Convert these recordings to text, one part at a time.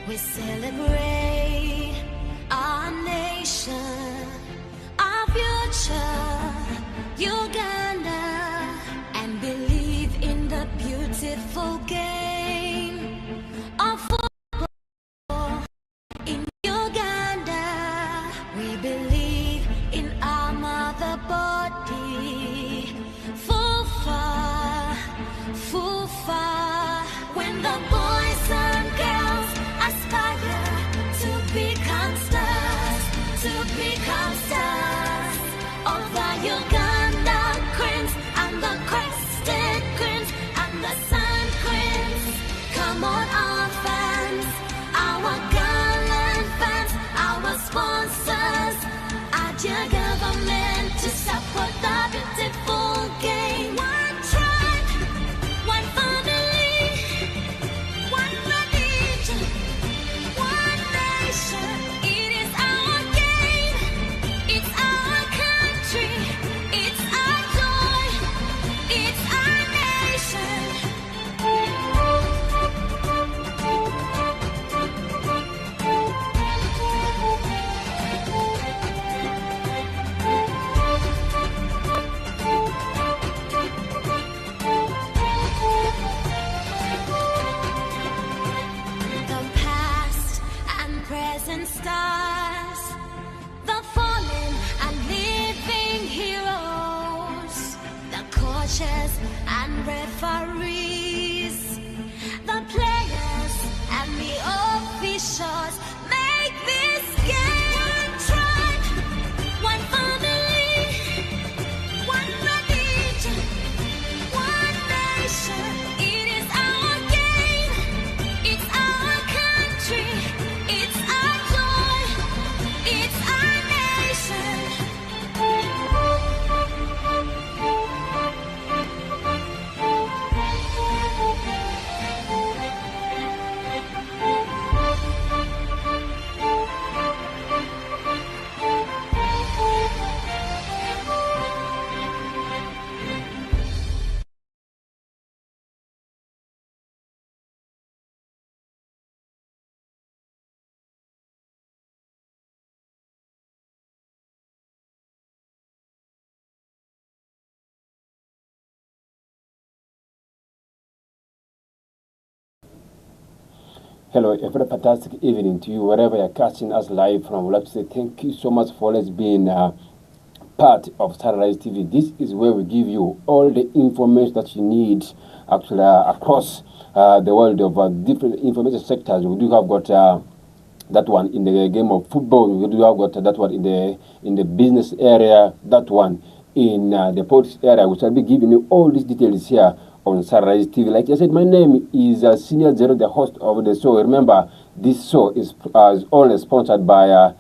We celebrate our nation, our future, Uganda, and believe in the beautiful game of football in Uganda. We believe in our mother body, FUFA, FUFA. When the boys and girls aspire to become stars, of the Uganda queens and the crested queens and the sun queens. Come on, our fans, our gallant fans, our sponsors, our dear government to support the beautiful game. One tribe, one family, one religion, one nation. It is our game, it's our country, it's our joy, it's our nation. The past and present stars, the fallen and living heroes, the coaches and referees, the players and the officials make this game. One tribe, one family, one religion, one nation. It is our game, it's our country, it's our joy, it's our nation. Hello, a very fantastic evening to you, wherever you're catching us live from. I would like to say thank you so much for always being part of Sunrise TV. This is where we give you all the information that you need, actually, across the world of different information sectors. We do have got that one in the game of football. We do have got that one in the business area. That one in the politics area. We shall be giving you all these details here on Sunrise TV. Like I said, my name is Snr GEROH, the host of the show. Remember, this show is always sponsored by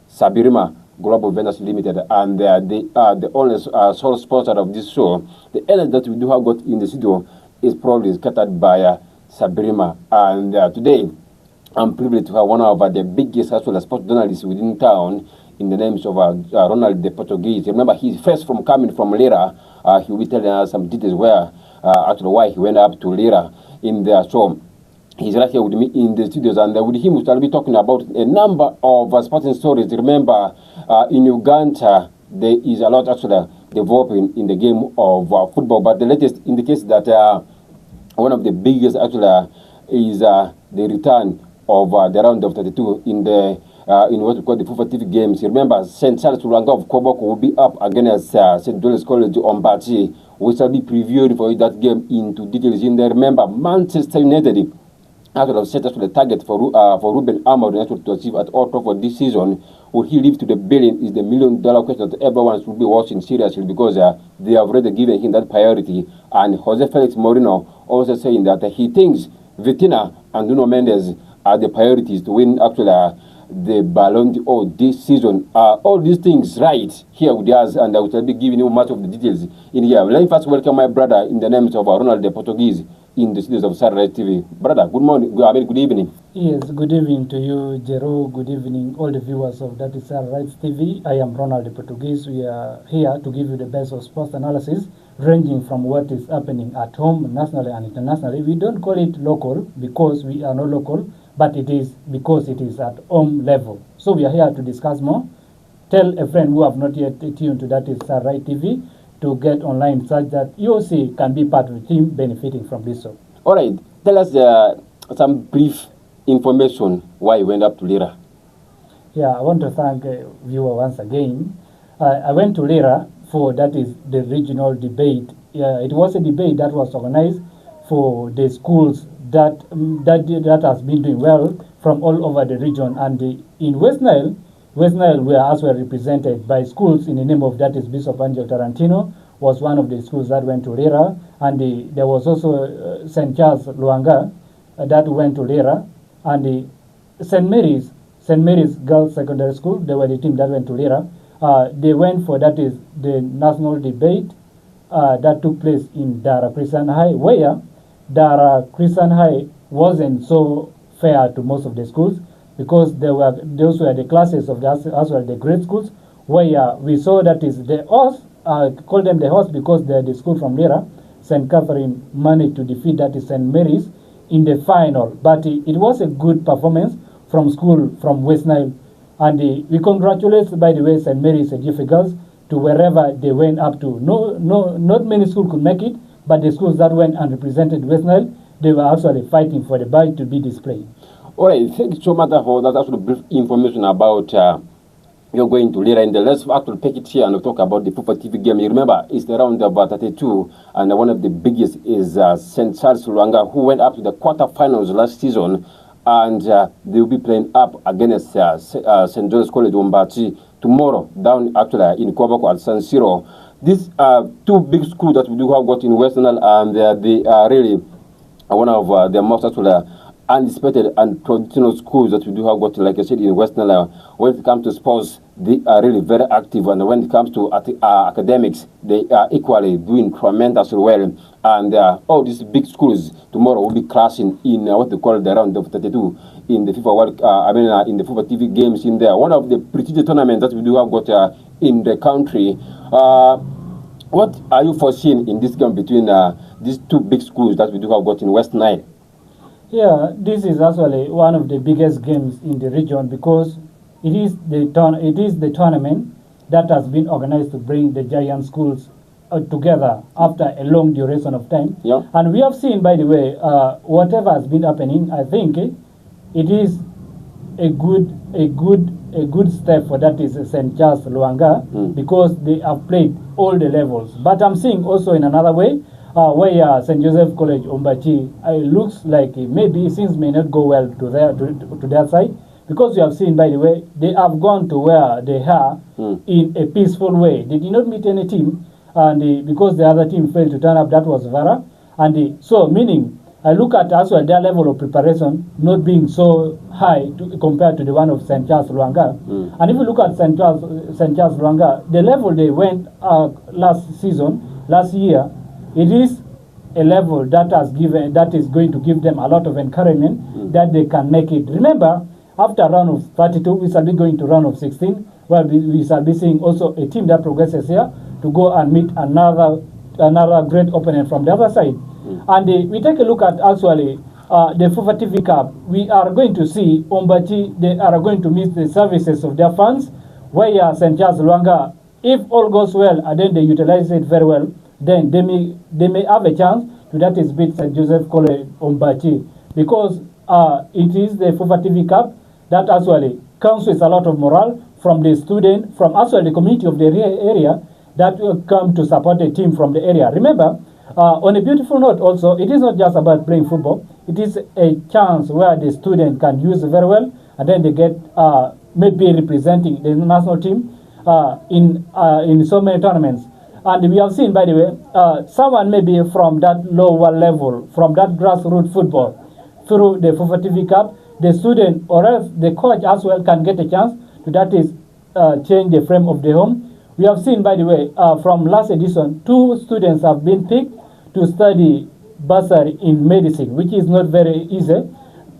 Sabirima Global Ventures Limited, and they are the only sole sponsor of this show. The energy that we do have got in the studio is probably catered by Sabirima, and today I'm privileged to have one of the biggest as well as sports journalists within town, in the names of Ronald the Portuguese. Remember, he's first from coming from Lira. He will be telling us some details where actually why he went up to Lira in there. So he's right here with me in the studios, and with him we shall be talking about a number of sporting stories. Remember, in Uganda there is a lot actually developing in the game of football, but the latest indicates that one of the biggest actually is the return of the round of 32 in the in what we call the FUFA TV games. Remember, St. Charles LWANGA of Koboko will be up against St. Tursles College OMBACI. We shall be previewing for you that game into details in there. Remember, Manchester United actually have set us the target for Ruben Amorim to achieve at all for this season. Will he live to the billion is the $1 million question that everyone should be watching seriously, because they have already given him that priority. And Jose Felix Moreno also saying that he thinks Vitina and Nuno Mendes are the priorities to win actually the Ballon d'Or this season. All these things right here with us, and I will be giving you much of the details in here. Let me first welcome my brother in the names of Ronald the Portuguese. in the studios of Sunrise TV. Brother, good morning. Good evening. Yes, good evening to you, Jero. Good evening, all the viewers of That Is Rights TV. I am Ronald, the Portuguese. We are here to give you the best of sports analysis, ranging from what is happening at home, nationally and internationally. We don't call it local because we are not local, but it is because it is at home level. So we are here to discuss more. Tell a friend who have not yet tuned to That Is Right TV to get online such that you also can be part of the team benefiting from this. All right, tell us some brief information why you went up to Lira. Yeah, I want to thank viewer once again. I went to Lira for that is the regional debate. It was a debate that was organized for the schools that has been doing well from all over the region. And in West Nile were as well represented by schools in the name of that is Bishop Angel Tarantino was one of the schools that went to Lira, and there was also St. Charles LWANGA that went to Lira, and St. Mary's Girls Secondary School, they were the team that went to Lira. They went for that is the national debate that took place in Dara Christian High, where Dara Christian High wasn't so fair to most of the schools because those were the classes of as well the grade schools, where we saw that is the host, call them the host because they're the school from Lira. St. Catherine managed to defeat that is St. Mary's in the final, but it was a good performance from school from West Nile, and we congratulate, by the way, St. Mary's and GF girls to wherever they went up to. Not many schools could make it, but the schools that went and represented West Nile, they were actually fighting for the badge to be displayed. All right, thank you so much for that actual brief information about you're going to Lira. And let's actually take it here and talk about the FUFA TV game. You remember, it's the round of 32, and one of the biggest is St. Charles LWANGA, who went up to the quarterfinals last season, and they'll be playing up against St. John's College OMBACI tomorrow, down actually in Koboko at San Siro. These are two big schools that we do have got in Western, and they are really one of the most actually anticipated and traditional schools that we do have got, like I said, in Western. When it comes to sports, they are really very active, and when it comes to academics, they are equally doing tremendously well. And all these big schools tomorrow will be clashing in what they call the round of 32 in the FIFA World, in the FUFA TV games in there. One of the prestigious tournaments that we do have got in the country. What are you foreseeing in this game between these two big schools that we do have got in West Nile? Yeah, this is actually one of the biggest games in the region because it is the tournament that has been organized to bring the giant schools together after a long duration of time. Yeah. And we have seen, by the way, whatever has been happening, I think it is a good step for that is St. Charles LWANGA because they have played all the levels. But I'm seeing also in another way where St. Joseph College OMBACI looks like maybe things may not go well to their side because you have seen, by the way, they have gone to where they are in a peaceful way. They did not meet any team, and because the other team failed to turn up, that was Vara. And so meaning I look at also their level of preparation not being so high compared to the one of St. Charles LWANGA. And if you look at St. Charles LWANGA, the level they went last year, it is a level that is going to give them a lot of encouragement that they can make it. Remember, after round of 32, we shall be going to round of 16, where we shall be seeing also a team that progresses here to go and meet another great opponent from the other side. And we take a look at actually the FUFA TV Cup. We are going to see OMBACI, they are going to meet the services of their fans, where St. Charles LWANGA, if all goes well and then they utilize it very well, then they may have a chance to that is beat St. Joseph College OMBACI because it is the FUFA TV Cup that actually comes with a lot of morale from the student, from actually the community of the area that will come to support the team from the area. Remember, on a beautiful note also, it is not just about playing football. It is a chance where the student can use very well, and then they get maybe representing the national team in so many tournaments. And we have seen, by the way, someone maybe from that lower level, from that grassroots football, through the FUFA TV Cup, the student or else the coach as well can get a chance to that is change the frame of the home. We have seen, by the way, from last edition, 2 students have been picked to study bursary in medicine, which is not very easy.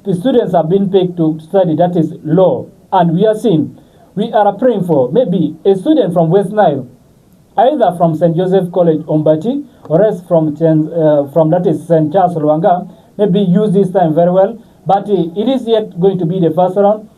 The students have been picked to study, that is law. And we are seeing, we are praying for maybe a student from West Nile, either from St. Joseph College, OMBACI, or else from that is St. Charles LWANGA, maybe use this time very well. But it is yet going to be the first round.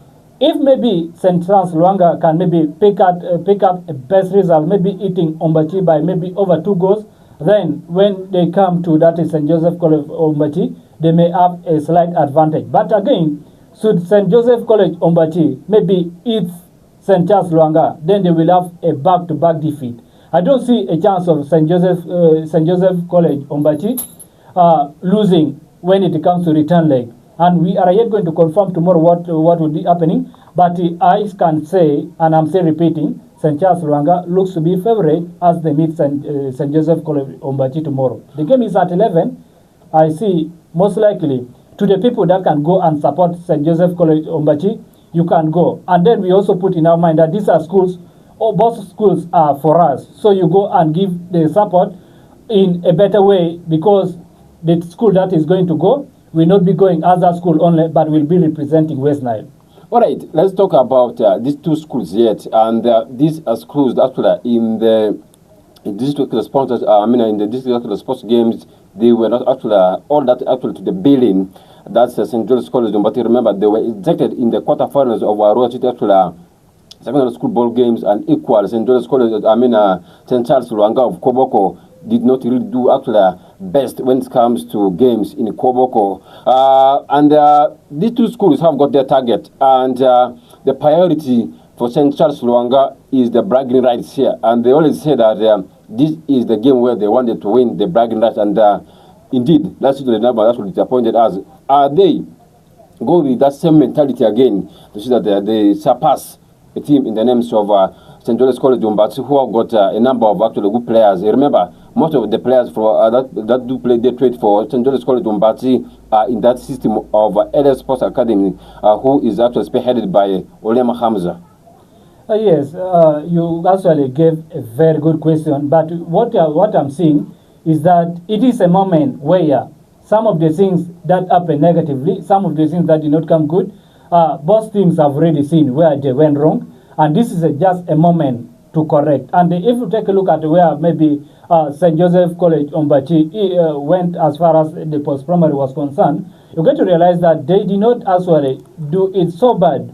If maybe St. Charles LWANGA can maybe pick up a best result, maybe eating OMBACI by maybe over 2 goals, then when they come to that is St. Joseph College OMBACI, they may have a slight advantage. But again, should St. Joseph College OMBACI maybe eat St. Charles LWANGA, then they will have a back-to-back defeat. I don't see a chance of St. Joseph College OMBACI losing when it comes to return leg. And we are yet going to confirm tomorrow what will be happening. But I can say, and I'm still repeating, St. Charles LWANGA looks to be favorite as they meet St. Joseph College OMBACI tomorrow. The game is at 11. I see most likely to the people that can go and support St. Joseph College OMBACI, you can go. And then we also put in our mind that these are schools, both schools are for us. So you go and give the support in a better way, because the school that is going to go will not be going as a school only, but will be representing West Nile. All right, let's talk about these 2 schools yet, and these are schools that actually in the district sponsors. In the district sports games, they were not actually all that actually to the billing. That's St. George's College, but remember they were ejected in the quarterfinals of our City actually secondary school ball games, and equal St. George's College. St. Charles LWANGA of Koboko did not really do actually best when it comes to games in Koboko. These 2 schools have got their target, and the priority for St. Charles LWANGA is the bragging rights here. And they always say that this is the game where they wanted to win the bragging rights, and indeed, that's the number that's what disappointed us. Are they going with that same mentality again to see that they surpass a team in the names of St. John's College OMBACI, who have got a number of actually good players? Remember, most of the players for that do play, they trade for St. John's College OMBACI are in that system of LS Sports Academy, who is actually spearheaded by Olema Hamza. Yes, you actually gave a very good question, but what I'm seeing is that it is a moment where some of the things that happen negatively, some of the things that did not come good, both teams have already seen where they went wrong, and this is just a moment to correct. And if you take a look at where maybe St. Joseph College OMBACI went as far as the post-primary was concerned, you get to realize that they did not actually do it so bad,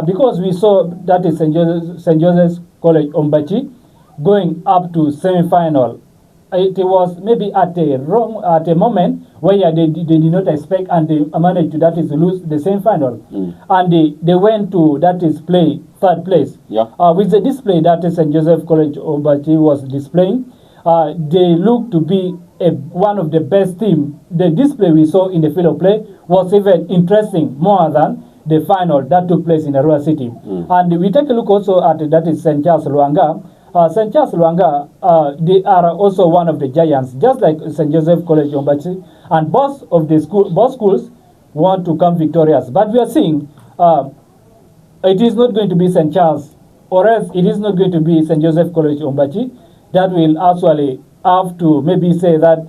because we saw that is St. Joseph's College OMBACI going up to semi-final. It was maybe at a moment where they did not expect, and they managed to lose the same final, and they went to play 3rd place. Yeah. With the display that St. Joseph College OMBACI was displaying, they looked to be one of the best team. The display we saw in the field of play was even interesting more than the final that took place in Arua City. And we take a look also at that is St. Charles LWANGA. St. Charles LWANGA, they are also one of the giants, just like St. Joseph College OMBACI, and both schools want to come victorious. But we are seeing it is not going to be St. Charles, or else it is not going to be St. Joseph College OMBACI that will actually have to maybe say that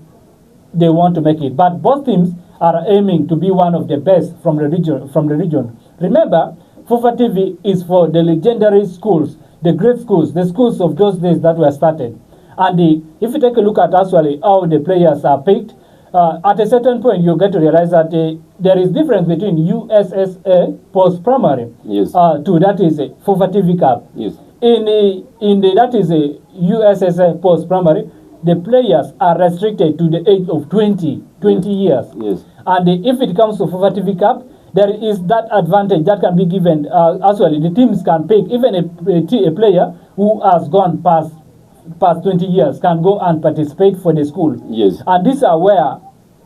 they want to make it. But both teams are aiming to be one of the best from the region. Remember, FUFA TV is for the legendary schools, the great schools, the schools of those days that were started. And if you take a look at actually how the players are picked, at a certain point you get to realize that there is difference between USSA post-primary to that is a FUFA TV Cup. Yes. In the that is a USSA post-primary, the players are restricted to the age of 20 years. Yes. And if it comes to FUFA TV Cup, there is that advantage that can be given. Actually, the teams can pick even a player who has gone past 20 years can go and participate for the school. Yes. And these are where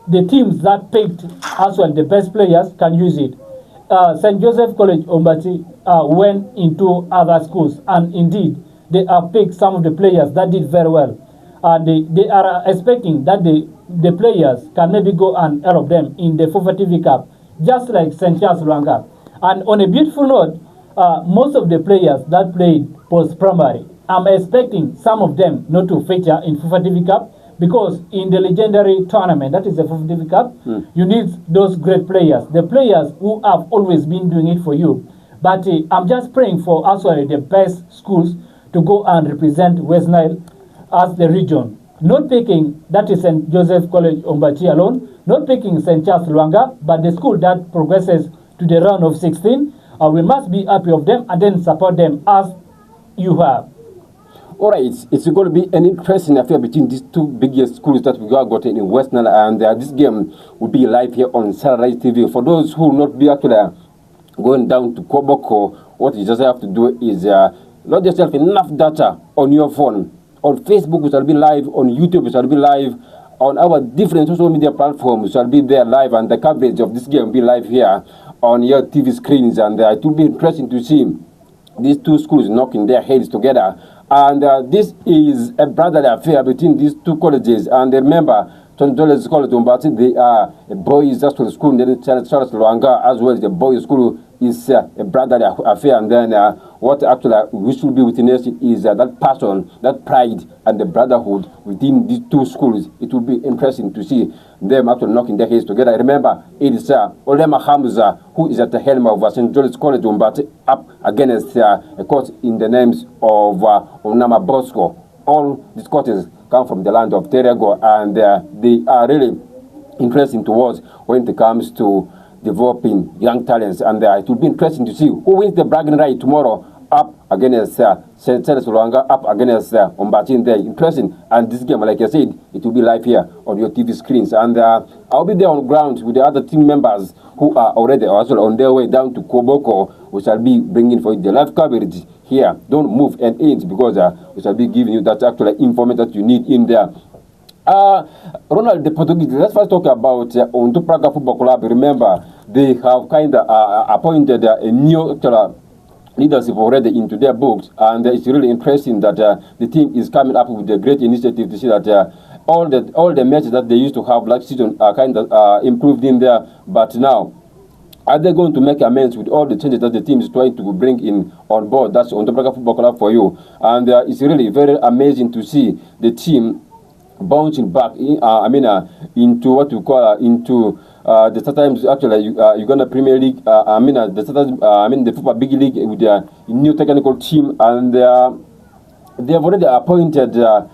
the teams that picked actually the best players can use it. St. Joseph College OMBACI went into other schools, and indeed they have picked some of the players that did very well. They are expecting that the players can maybe go and help them in the FUFA TV Cup, just like St. Charles LWANGA. And on a beautiful note, most of the players that played post-primary, I'm expecting some of them not to feature in FUFA TV Cup, Because in the legendary tournament, that is the FUFA Cup, you need those great players, the players who have always been doing it for you. But I'm just praying for actually the best schools to go and represent West Nile as the region. Not picking, that is St. Joseph College OMBACI alone, not picking St. Charles LWANGA, but the school that progresses to the round of 16. We must be happy of them and then support them as you have. All right, it's going to be an interesting affair between these two biggest schools that we got gotten in West Nile, and this game will be live here on Sunrise TV. For those who will not be actually going down to Koboko, what you just have to do is load yourself enough data on your phone. On Facebook, we shall be live. On YouTube, we shall be live. On our different social media platforms, we shall be there live, and the coverage of this game will be live here on your TV screens. And it will be interesting to see these two schools knocking their heads together. And this is a brotherly affair between these two colleges. And remember, Tursles College OMBACI, they are a boys' school, and then Charles LWANGA as well as the boys' school is a brotherly affair. And then what actually we should be witnessing is that passion, that pride, and the brotherhood within these two schools. It will be interesting to see them actually knocking their heads together. Remember, it is Olema Hamza who is at the helm of St. George's College OMBACI up against a coach in the names of Onama Bosco. All these coaches come from the land of Terego, and they are really interesting towards when it comes to developing young talents. And it will be interesting to see who wins the bragging right tomorrow up against St. Charles LWANGA, up against OMBACI in there. Interesting. And this game, like I said, it will be live here on your TV screens. And I'll be there on ground with the other team members who are already also on their way down to Koboko. We shall be bringing for you the live coverage here. Don't move an inch, because we shall be giving you that actual information that you need in there. Ronald, the Portuguese, let's first talk about Onto Praga Football Club. Remember, they have kind of appointed a new leadership already into their books, and it's really interesting that the team is coming up with a great initiative to see that all the matches that they used to have last season are kind of improved in there. But now, are they going to make amends with all the changes that the team is trying to bring in on board? That's Onto Praga Football Club for you. And it's really very amazing to see the team bouncing back into what we call into the sometimes actually Uganda Premier League. The FUFA Big League with their new technical team, and they have already appointed the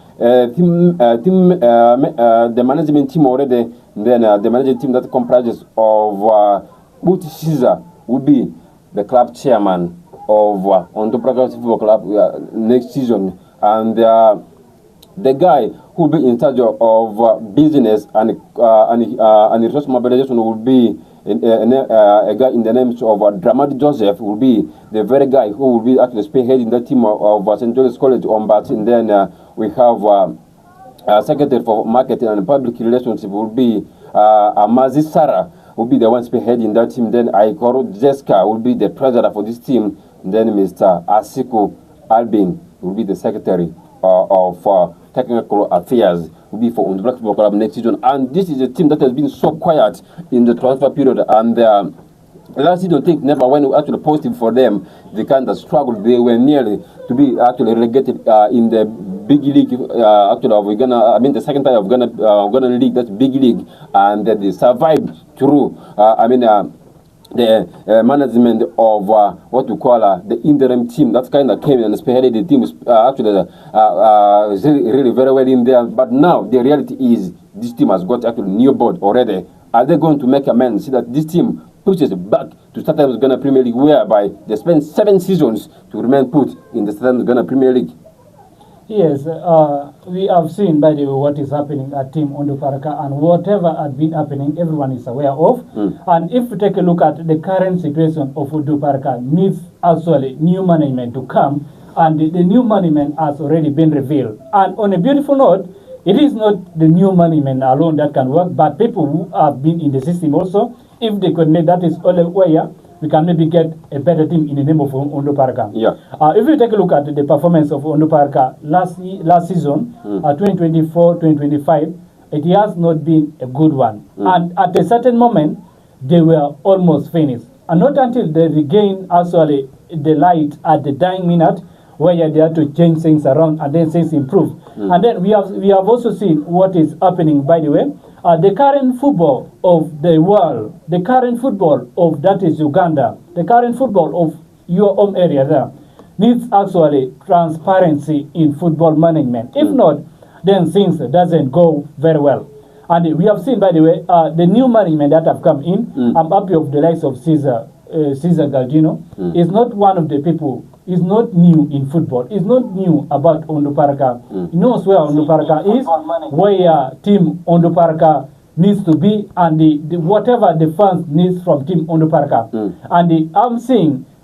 management team already. And then the management team that comprises of Uti Caesar will be the club chairman of Onto Praga Football Club next season, and the guy who will be in charge of business and resource mobilization will be a guy in the names of Dramati Joseph, will be the very guy who will be actually spearheading the team of St. George's College OMBACI. And then we have Secretary for Marketing and Public Relations will be Amazi Sarah, will be the one spearheading that team. Then Aikoro Jessica will be the treasurer for this team. And then Mr. Asiku Albin will be the secretary of technical affairs, will be for Black Football Club next season. And this is a team that has been so quiet in the transfer period, and last season things never went actually positive for them. They kind of struggled. They were nearly to be actually relegated in the big league actually of Ghana, the second time of Ghana league, that's big league, and they survived through the management of what we call the interim team that kind of came and spearheaded the team really very well in there. But now the reality is this team has got actually new board already. Are they going to make amends? See that this team pushes back to Southern Ghana Premier League, whereby they spent 7 seasons to remain put in the Southern Ghana Premier League? Yes, we have seen, by the way, what is happening at Team Onto Praga, and whatever has been happening, everyone is aware of. And if we take a look at the current situation of Onto Praga, needs actually new management to come, and the new management has already been revealed. And on a beautiful note, it is not the new management alone that can work, but people who have been in the system also. If they could make that is all where we can maybe get a better team in the name of Onto Praga. Yeah. If you take a look at the performance of Onto Praga last season, 2024-2025, it has not been a good one. And at a certain moment, they were almost finished. And not until they regained actually the light at the dying minute where they have to change things around and then things improve. And then we have also seen what is happening, by the way. The current football of the world, the current football of that is Uganda, the current football of your home area there, needs actually transparency in football management. If not, then things doesn't go very well. And we have seen, by the way, the new management that have come in. I'm happy of the likes of Cesar Galdino. Is not one of the people, is not new in football. Is not new about Onduparaka. He knows where Onduparaka is, where team Onduparaka needs to be, and the whatever the fans needs from team Onduparaka. And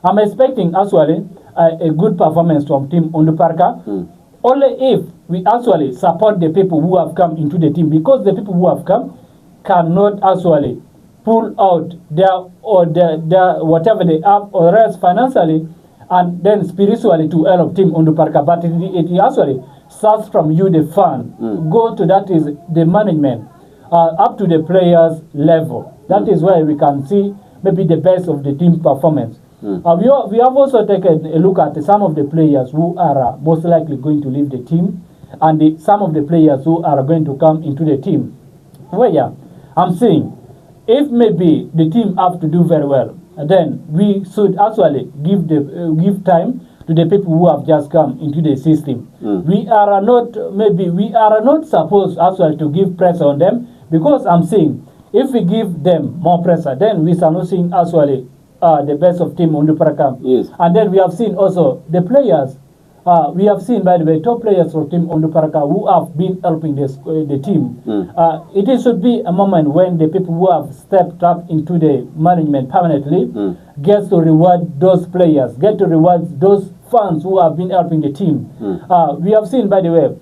I'm expecting actually a good performance from team Onduparaka. Only if we actually support the people who have come into the team, because the people who have come cannot actually pull out their whatever they have, or else financially and then spiritually to help team Onduparaka. But it actually starts from you, the fan. Go to that is the management, up to the players level. That is where we can see maybe the best of the team performance. We have also taken a look at some of the players who are most likely going to leave the team, and some of the players who are going to come into the team. Well, I'm saying, if maybe the team have to do very well, then we should actually give time to the people who have just come into the system. We are not supposed actually to give pressure on them, because I'm saying, if we give them more pressure, then we are not seeing actually the best of team Onduparaka. Yes. And then we have seen also the players. We have seen, by the way, top players from team Onduparaka who have been helping the team. It should be a moment when the people who have stepped up into the management permanently get to reward those players, get to reward those fans who have been helping the team. We have seen, by the way,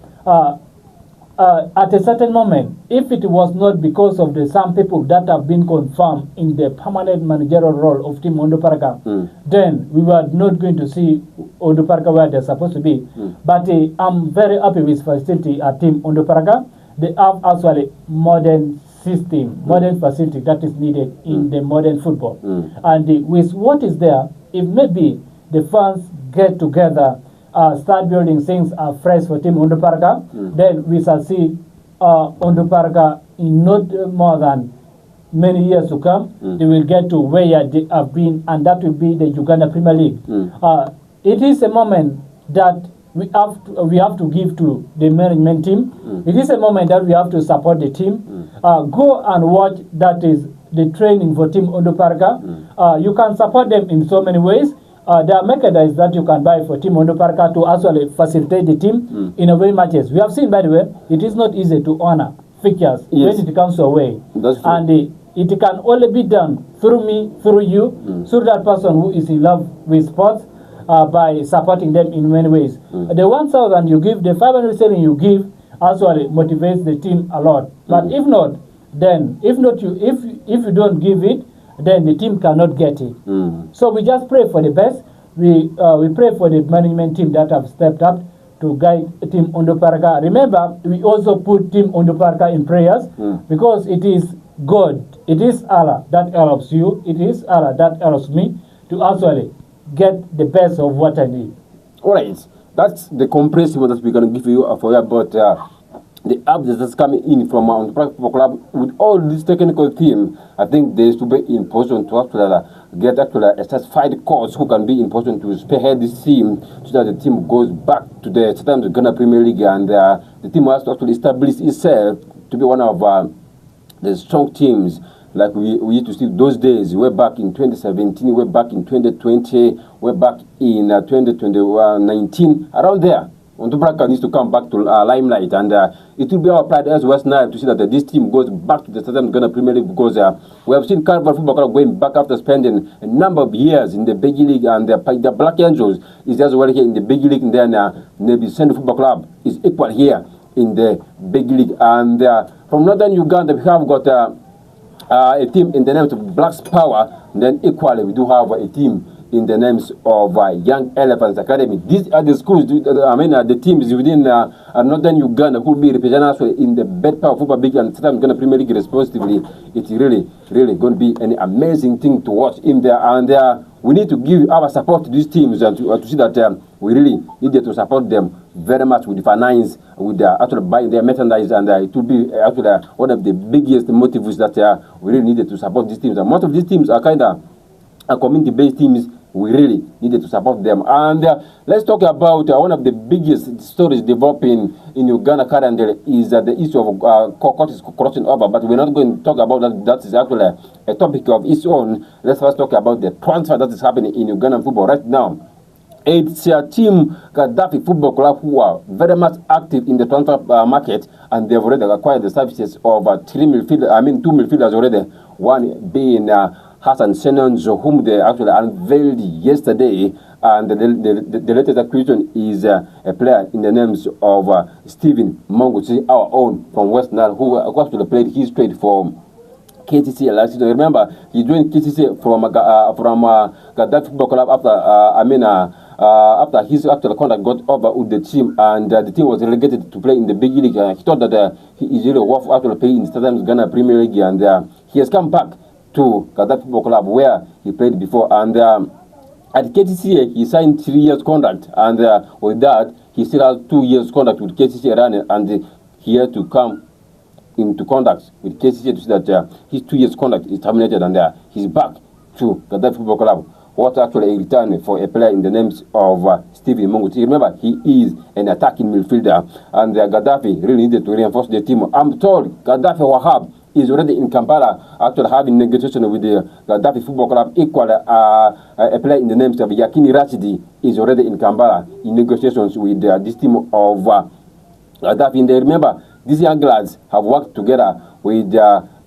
at a certain moment, if it was not because of some people that have been confirmed in the permanent managerial role of team Onduparaka, then we were not going to see Onduparaka where they're supposed to be. But I'm very happy with facility at team Onduparaka. They have actually modern system, modern facility that is needed in the modern football. And with what is there, if maybe the fans get together, start building things fresh for team Onduparaka, then we shall see Onduparaka in not more than many years to come. They will get to where they have been, and that will be the Uganda Premier League. It is a moment that we have to give to the management team. It is a moment that we have to support the team. Go and watch that is the training for team Onduparaka. You can support them in so many ways. There are mechanisms that you can buy for team Onduparaka to actually facilitate the team in away matches. We have seen, by the way, it is not easy to honor fixtures when it comes to away. And it can only be done through me, through you, through that person who is in love with sports, by supporting them in many ways. The 1,000 you give, the 500 selling you give, actually motivates the team a lot. But if not, then if you don't give it, then the team cannot get it. So we just pray for the best. We pray for the management team that have stepped up to guide team Onduparaka. Remember, we also put team Onduparaka in prayers, because it is God, it is Allah that helps you, it is Allah that helps me to actually get the best of what I need. All right, that's the comprehensive that we're going to give you for you about the updates that's coming in from Onduparaka Football Club with all this technical team. I think they should be in position to actually get a satisfied coach who can be in position to spearhead this team, so that the team goes back to the sometimes the Ghana Premier League, and the team has to actually establish itself to be one of the strong teams. Like we used to see those days. We're back in 2017, we're back in 2020, we're back in 2019, around there. Onduparaka needs to come back to limelight, and it will be our pride as West Nile to see that this team goes back to the Southern Ghana Premier League, because we have seen Carnival Football Club going back after spending a number of years in the Big League, and the Black Angels is as well here in the Big League, and then maybe Snr Football Club is equal here in the Big League. And from Northern Uganda, we have got a team in the name of Blacks Power, and then equally we do have a team in the names of Young Elephants Academy. These are the schools, the teams within Northern Uganda who will be represented actually in the Bed Power Football League and Southern Ghana Premier League respectively. It's really going to be an amazing thing to watch in there. And we need to give our support to these teams and to see that we really needed to support them very much with finance, with actually buying their merchandise, and it will be actually one of the biggest motives that we really needed to support these teams. And most of these teams are kind of community-based teams. We really needed to support them. And let's talk about one of the biggest stories developing in Uganda currently is the issue of court is crossing over, but we're not going to talk about that. That is actually a topic of its own. Let's first talk about the transfer that is happening in Ugandan football right now. It's a team, Gaddafi Football Club, who are very much active in the transfer market, and they've already acquired the services of two midfielders already, one being Hassan Senonzo, whom they actually unveiled yesterday, and the latest acquisition is a player in the names of Stephen Monguchi, our own from West Nile, who actually played his trade for KTC last season. Remember, he joined KTC from Gaddafi Football Club after his actual contract got over with the team, and the team was relegated to play in the big league. He thought that he is really worth actually playing in the Ghana Premier League, and he has come back to Gaddafi Football Club where he played before, and at KTC he signed 3 years contract, and with that he still has 2 years contract with KTC running, and he had to come into contact with KTC to see that his 2 years contract is terminated, and he's back to Gaddafi Football Club. What actually a return for a player in the names of Stephen Monguchi. Remember, he is an attacking midfielder, and Gaddafi really needed to reinforce the team. I'm told Gaddafi Wahab is already in Kampala, actually having negotiation with the Gaddafi Football Club. Equally, a player in the names of Yakini Rashidi is already in Kampala in negotiations with this team of Gaddafi. And remember, these young lads have worked together with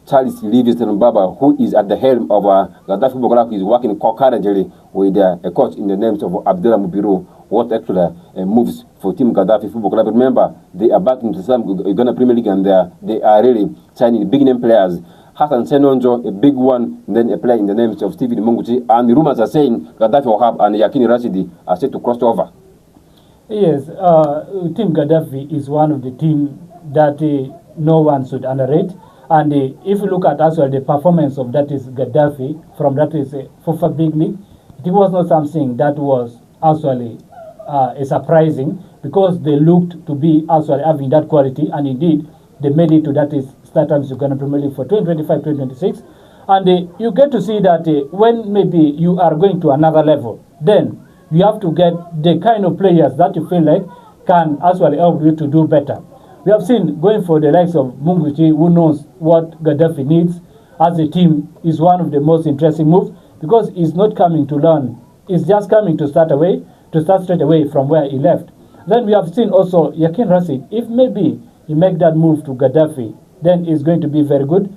Charles Livingston Baba, who is at the helm of Gaddafi Football Club. He's working concurrently with a coach in the names of Abdullah Mubiru. What actually moves for Team Gaddafi Football Club. Remember, they are back into some Uganda Premier League, and they are really signing big name players. Hassan Senonjo, a big one, and then a player in the names of Stephen Monguchi. And the rumors are saying Gaddafi Wahab and Yakini Rashidi are set to cross over. Yes, Team Gaddafi is one of the teams that no one should underrate. And if you look at as well the performance of that is Gaddafi from that is FUFA Big League, it was not something that was actually surprising, because they looked to be actually having that quality, and indeed they made it to that is Start Times Uganda Premier League for 2025-2026. And you get to see that when maybe you are going to another level, then you have to get the kind of players that you feel like can actually help you to do better. We have seen going for the likes of Munguchi, who knows what Gaddafi needs as a team, is one of the most interesting moves, because he's not coming to learn. He's just coming to start straight away from where he left. Then we have seen also Yakin Rashid. If maybe he make that move to Gaddafi, then it's going to be very good.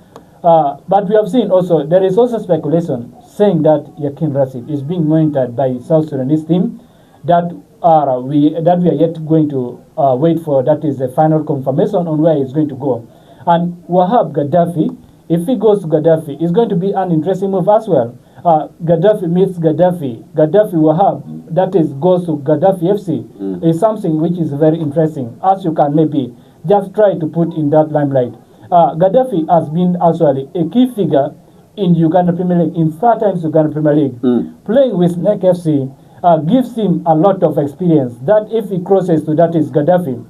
But we have seen also, there is also speculation saying that Yakin Rashid is being monitored by South Sudanese team that we are yet going to wait for. That is the final confirmation on where he's going to go. And Wahab Gaddafi, if he goes to Gaddafi, it's going to be an interesting move as well. Gaddafi meets Gaddafi, Gaddafi Wahab, that is goes to Gaddafi FC, is something which is very interesting, as you can maybe just try to put in that limelight. Gaddafi has been actually a key figure in Uganda Premier League, in Start Times Uganda Premier League. Playing with Snr FC gives him a lot of experience that if he crosses to that is Gaddafi,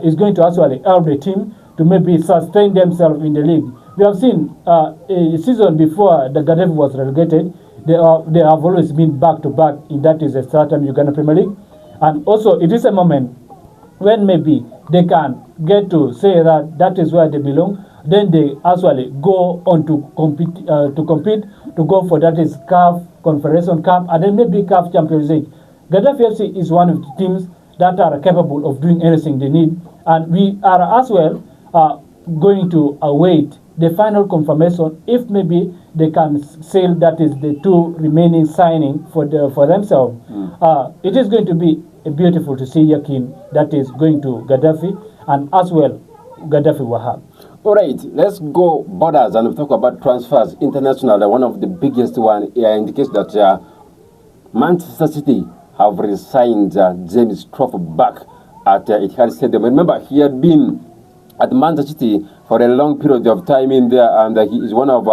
is going to actually help the team to maybe sustain themselves in the league. We have seen a season before the Gaddafi was relegated, they have always been back-to-back in that is a Start Times Uganda Premier League. And also it is a moment when maybe they can get to say that that is where they belong, then they actually go on to compete, to go for that is CAF Confederation Cup, and then maybe CAF Champions League. Gaddafi FC is one of the teams that are capable of doing anything they need, and we are as well going to await the final confirmation if maybe they can sell that is the two remaining signing for themselves. It is going to be beautiful to see Yakin that is going to Gaddafi, and as well Gaddafi Wahab. All right, let's go borders and talk about transfers. International, one of the biggest one indicates that Manchester City have resigned James Trafford back at Etihad Stadium. Remember, he had been at Manchester City for a long period of time in there, and he is one of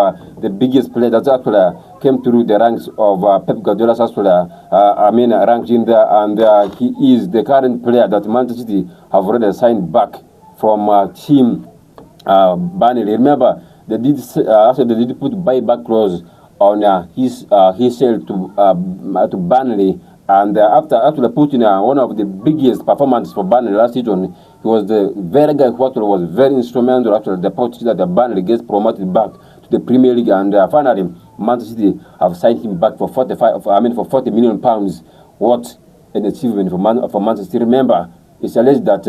the biggest players that actually came through the ranks of Pep Guardiola's ranks in there, and he is the current player that Manchester City have already signed back from team Burnley. Remember, they did after they did put buyback clause on his sale to Burnley. And after putting one of the biggest performances for Burnley last season, he was the very guy who actually was very instrumental after the Portuguese that the Burnley gets promoted back to the Premier League, and finally Manchester City have signed him back for for £40 million. What an achievement for Manchester City. Remember, it's alleged that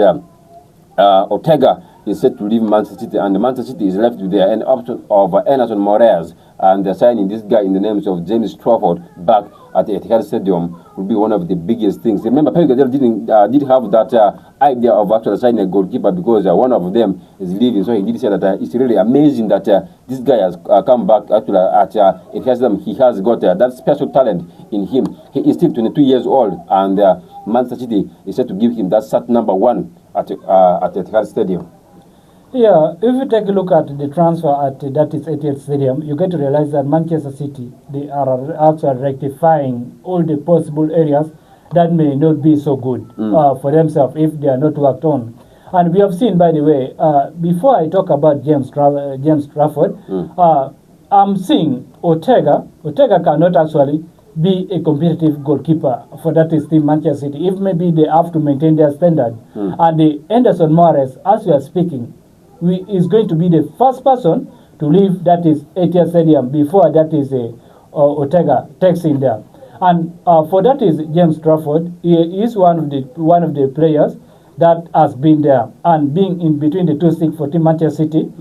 Ortega is set to leave Manchester City, and Manchester City is left with an option of Anderson Moraes, and they're signing this guy in the names of James Trafford back at the Etihad Stadium will be one of the biggest things. Remember, Pep Guardiola did have that idea of actually signing a goalkeeper because one of them is leaving, so he did say that it's really amazing that this guy has come back actually at Etihad Stadium. He has got that special talent in him. He is still 22 years old, and Manchester City is set to give him that start number 1 at Etihad Stadium. Yeah, if you take a look at the transfer at that is Etihad Stadium, you get to realize that Manchester City, they are actually rectifying all the possible areas that may not be so good for themselves if they are not worked on. And we have seen, by the way, before I talk about James Trafford, I'm seeing Ortega cannot actually be a competitive goalkeeper for that is Team Manchester City, if maybe they have to maintain their standard. And the Anderson Moraes, as we are speaking, is going to be the first person to leave that is Etihad Stadium before that is Ortega takes in there. And for that is James Trafford, he is one of the players that has been there, and being in between the two sticks for Team Manchester City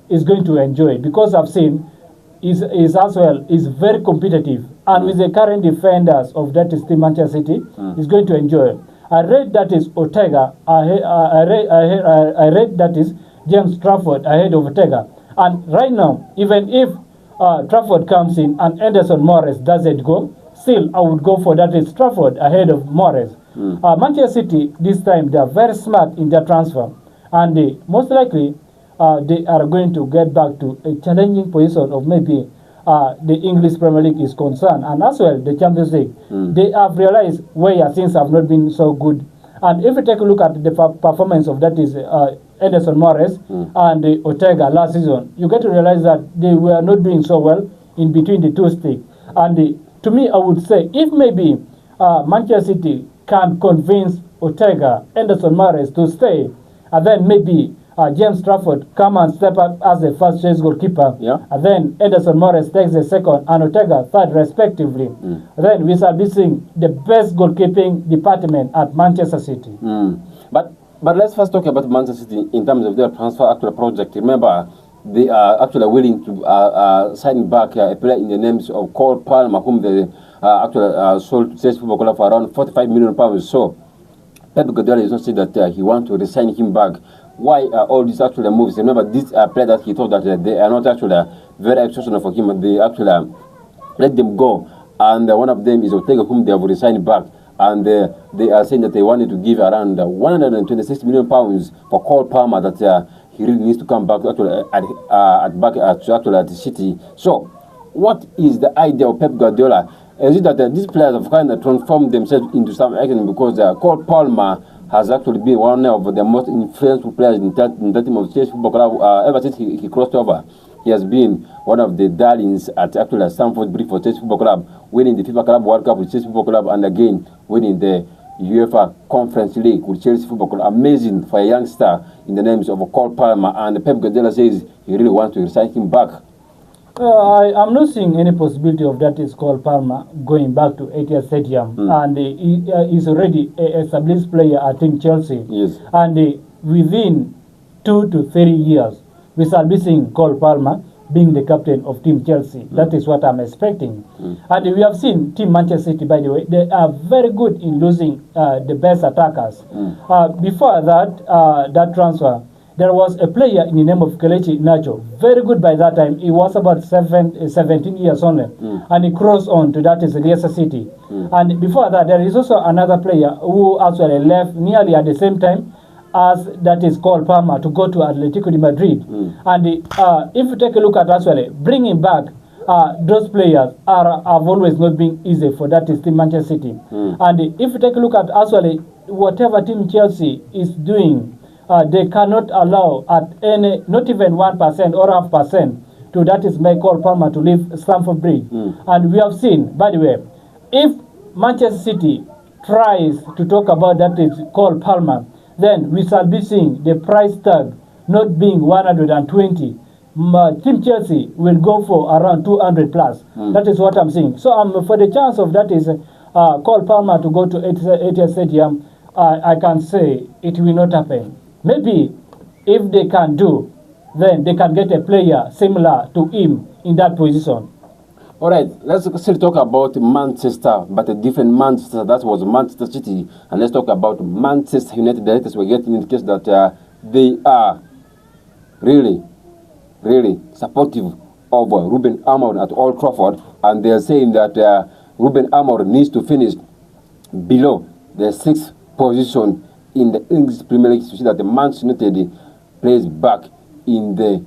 is going to enjoy it, because I've seen is as well is very competitive, and with the current defenders of that is Team Manchester City is going to enjoy it. I read that is Ortega. I read that is James Trafford ahead of Ortega. And right now, even if Trafford comes in and Anderson Moraes doesn't go, still I would go for that is Trafford ahead of Moraes. Manchester City this time they are very smart in their transfer, and they most likely they are going to get back to a challenging position of maybe the English Premier League is concerned, and as well the Champions League. They have realized where things have not been so good. And if you take a look at the performance of that is Anderson Moraes and Ortega last season, you get to realize that they were not doing so well in between the two sticks. And to me, I would say if maybe Manchester City can convince Ortega, Anderson Moraes to stay, and then maybe James Trafford come and step up as the first choice goalkeeper, and then Anderson Moraes takes the second and Ortega third respectively. Then we shall be seeing the best goalkeeping department at Manchester City. But let's first talk about Manchester City in terms of their transfer actual project. Remember, they are actually willing to sign back a player in the names of Cole Palmer, whom they actually sold to Chelsea Football Club for around £45 million. So Pep Guardiola is not saying that he wants to resign him back. Why all these actual moves? Remember, this player that he thought that they are not actually very exceptional for him. They actually let them go, and one of them is Ortega, whom they have resigned back, and they are saying that they wanted to give around £126 million for Cole Palmer, that he really needs to come back actually at the City. So, what is the idea of Pep Guardiola? Is it that these players have kind of transformed themselves into some extent, because Cole Palmer has actually been one of the most influential players in that team of Chelsea Football Club. Ever since he crossed over, he has been one of the darlings at actually Stamford Bridge for Chelsea Football Club, winning the FIFA Club World Cup with Chelsea Football Club, and again winning the UEFA Conference League with Chelsea Football Club. Amazing for a youngster in the names of Cole Palmer, and Pep Guardiola says he really wants to resign him back. I'm not seeing any possibility of that is Cole Palmer going back to Etihad Stadium, and he is already an established player at Team Chelsea. Yes. And within 2 to 3 years, we shall be seeing Cole Palmer being the captain of Team Chelsea. That is what I'm expecting. And we have seen Team Manchester City, by the way, they are very good in losing the best attackers. Before that transfer, there was a player in the name of Kelechi Iheanacho, very good by that time. He was about 17 years only, and he crossed on to that is Leicester City. And before that, there is also another player who actually left nearly at the same time, as that is called Palma to go to Atletico de Madrid. And if you take a look at as well, bringing back those players have always not been easy for that is Team Manchester City. And if you take a look at as well, whatever Team Chelsea is doing, they cannot allow at any, not even 1% or 0.5% to that is Michael Palmer to leave Stamford Bridge. And we have seen, by the way, if Manchester City tries to talk about that is called Palmer, then we shall be seeing the price tag not being 120. Team Chelsea will go for around 200 plus. That is what I'm saying. So for the chance of that is Cole Palmer to go to Etihad Stadium, I can say it will not happen. Maybe if they can do, then they can get a player similar to him in that position. All right, let's still talk about Manchester, but a different Manchester. That was Manchester City. And let's talk about Manchester United. The latest we're getting indicates that they are really supportive of Ruben Amorim at Old Trafford. And they are saying that Ruben Amorim needs to finish below the 6th position in the English Premier League to see that the Manchester United plays back in the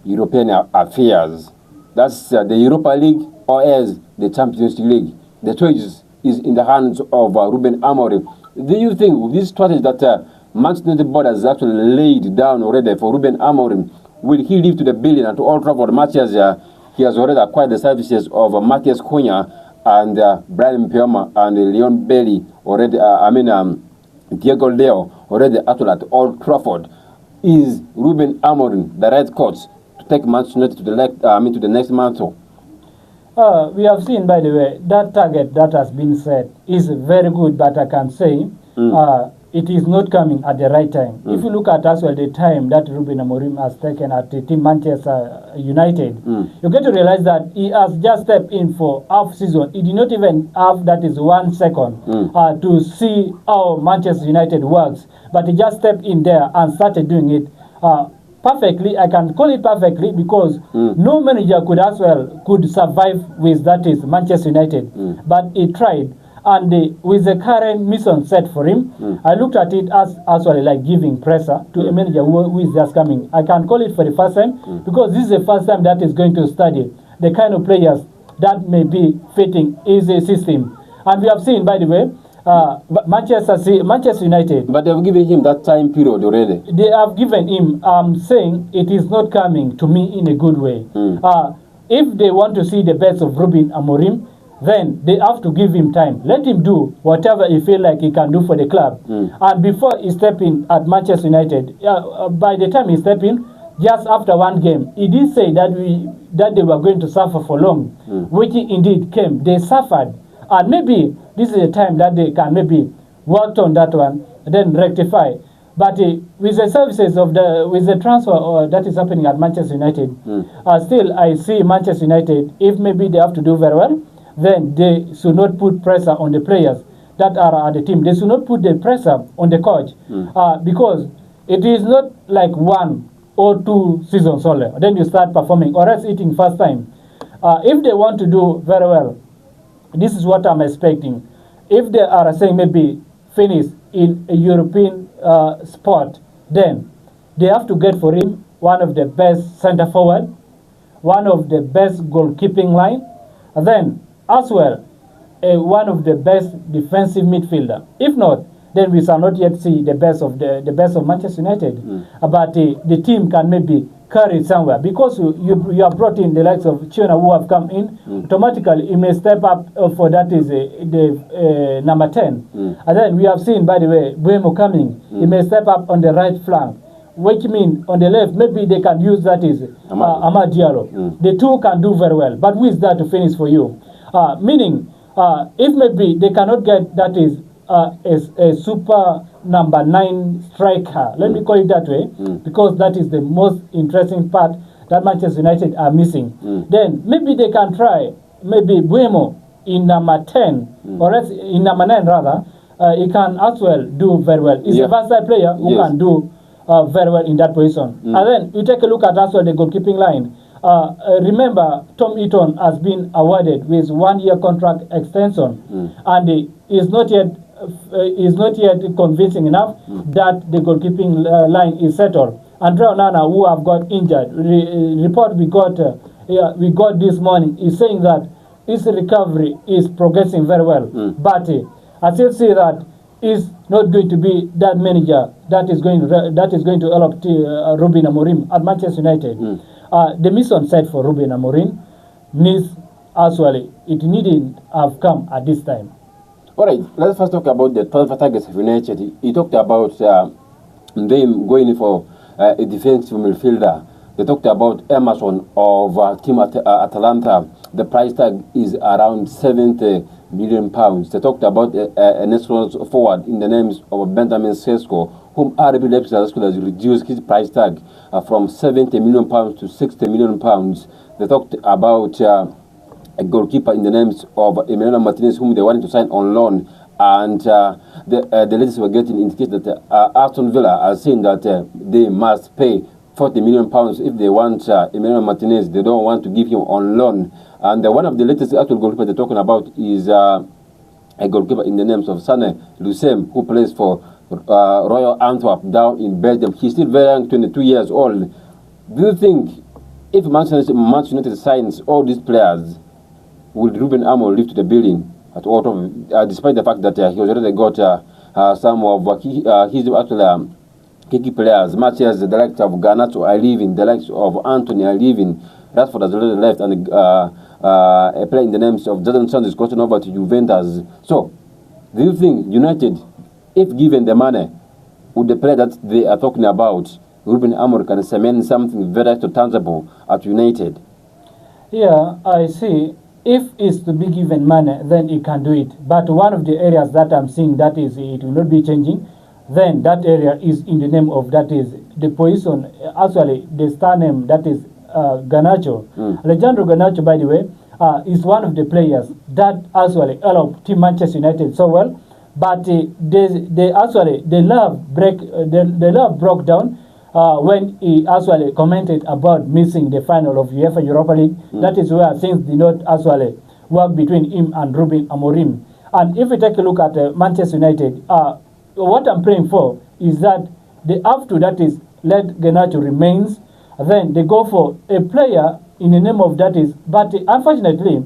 European affairs. That's the Europa League or as the Champions League. The choice is in the hands of Ruben Amorim. Do you think with this strategy that Manchester United board has actually laid down already for Ruben Amorim, will he leave to the billion at Old Trafford much as he has already acquired the services of Matthias Cunha and Brian Pioma and Leon Bailey already, Diego Leo already actually at Old Trafford? Is Ruben Amorim the right coach to take Manchester United to the next mantle? We have seen, by the way, that target that has been set is very good, but I can say it is not coming at the right time. If you look at as well the time that Ruben Amorim has taken at the team Manchester United, you get to realize that he has just stepped in for half season. He did not even have that is 1 second to see how Manchester United works, but he just stepped in there and started doing it perfectly. I can call it perfectly because no manager could survive with that is Manchester United, but he tried. And with the current mission set for him, I looked at it as well like giving pressure to a manager who is just coming. I can call it for the first time because this is the first time that is going to study the kind of players that may be fitting his system. And we have seen, by the way, Manchester United. But they have given him that time period already. They have given him, saying it is not coming to me in a good way. If they want to see the best of Ruben Amorim, then they have to give him time. Let him do whatever he feel like he can do for the club. And before he step in at Manchester United, by the time he step in, just after one game, he did say that they were going to suffer for long, which indeed came. They suffered. And maybe this is a time that they can maybe work on that one, then rectify. But with the services of with the transfer that is happening at Manchester United, still I see Manchester United, if maybe they have to do very well, then they should not put pressure on the players that are at the team. They should not put the pressure on the coach because it is not like 1 or 2 seasons only. Then you start performing or else eating first time. If they want to do very well, this is what I'm expecting. If they are saying maybe finish in a European sport, then they have to get for him one of the best center forward, one of the best goalkeeping line, and then as well one of the best defensive midfielder. If not, then we shall not yet see the best of Manchester United. But the team can maybe carry it somewhere because you have brought in the likes of Chiona who have come in. Automatically, he may step up for that is the number 10. And then we have seen, by the way, Buemo coming. He may step up on the right flank, which means on the left, maybe they can use that is Amad Diallo. The two can do very well. But who is that to finish for you? Meaning, if maybe they cannot get that is a super number 9 striker, let me call it that way, because that is the most interesting part that Manchester United are missing. Then maybe they can try maybe Buemo in number 10 or else in number 9 rather. He can as well do very well. He's a versatile player who can do very well in that position. And then you take a look at as well the goalkeeping line. Remember, Tom Eaton has been awarded with 1-year contract extension, and he is not yet is not yet convincing enough that the goalkeeping line is settled. Andre Onana, who have got injured, report we got this morning is saying that his recovery is progressing very well. But I still see that is not going to be that manager that is going to help Ruben Amorim at Manchester United. The mission set for Ruben Amorim needs actually it needn't have come at this time. All right, let's first talk about the transfer targets of United. He talked about them going for a defensive midfielder. They talked about Emerson of team Atalanta. The price tag is around £70 million. They talked about an extra forward in the names of Benjamin Sesko, whom RB Leipzig has reduced his price tag from £70 million to £60 million. They talked about a goalkeeper in the names of Emiliano Martinez, whom they wanted to sign on loan. And the latest were getting indicated that Aston Villa are saying that they must pay £40 million if they want Emiliano Martinez. They don't want to give him on loan. And one of the latest actual goalkeepers they're talking about is a goalkeeper in the names of Snr GEROH, who plays for Royal Antwerp down in Belgium. He's still very young, 22 years old. Do you think if Manchester United signs all these players, will Ruben Amorim live to the building at all, despite the fact that he already got some of his actual key players, much as the likes of Garnacho are leaving, the likes of Anthony are leaving, Rashford has already left, and a player in the names of Jadon Sancho is crossing over to Juventus. So, do you think United, if given the money, would the player that they are talking about, Ruben Amorim, can cement something very tangible at United? Yeah, I see. If it's to be given money, then he can do it. But one of the areas that I'm seeing that is it will not be changing, then that area is in the name of that is the position, actually the star name that is Garnacho. Alejandro Garnacho, by the way, is one of the players that actually helped Team Manchester United so well. But the love broke down when he actually commented about missing the final of UEFA Europa League. That is where things did not actually work between him and Ruben Amorim. And if we take a look at Manchester United, what I'm praying for is that they have to, that is, let Garnacho remains, then they go for a player in the name of that is, but unfortunately,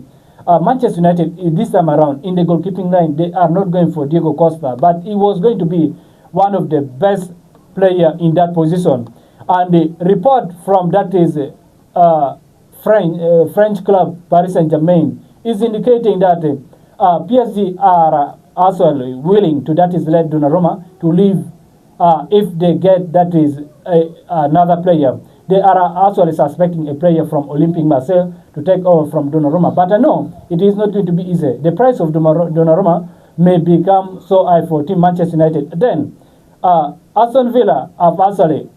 Manchester United this time around in the goalkeeping line, they are not going for Diego Costa, but he was going to be one of the best player in that position. And the report from that is French club Paris Saint-Germain is indicating that PSG are also willing to, that is, let Donnarumma to leave if they get that is another player. They are actually suspecting a player from Olympique Marseille to take over from Donnarumma. But I know it is not going to be easy. The price of Donnarumma may become so high for Team Manchester United. Then Aston Villa have actually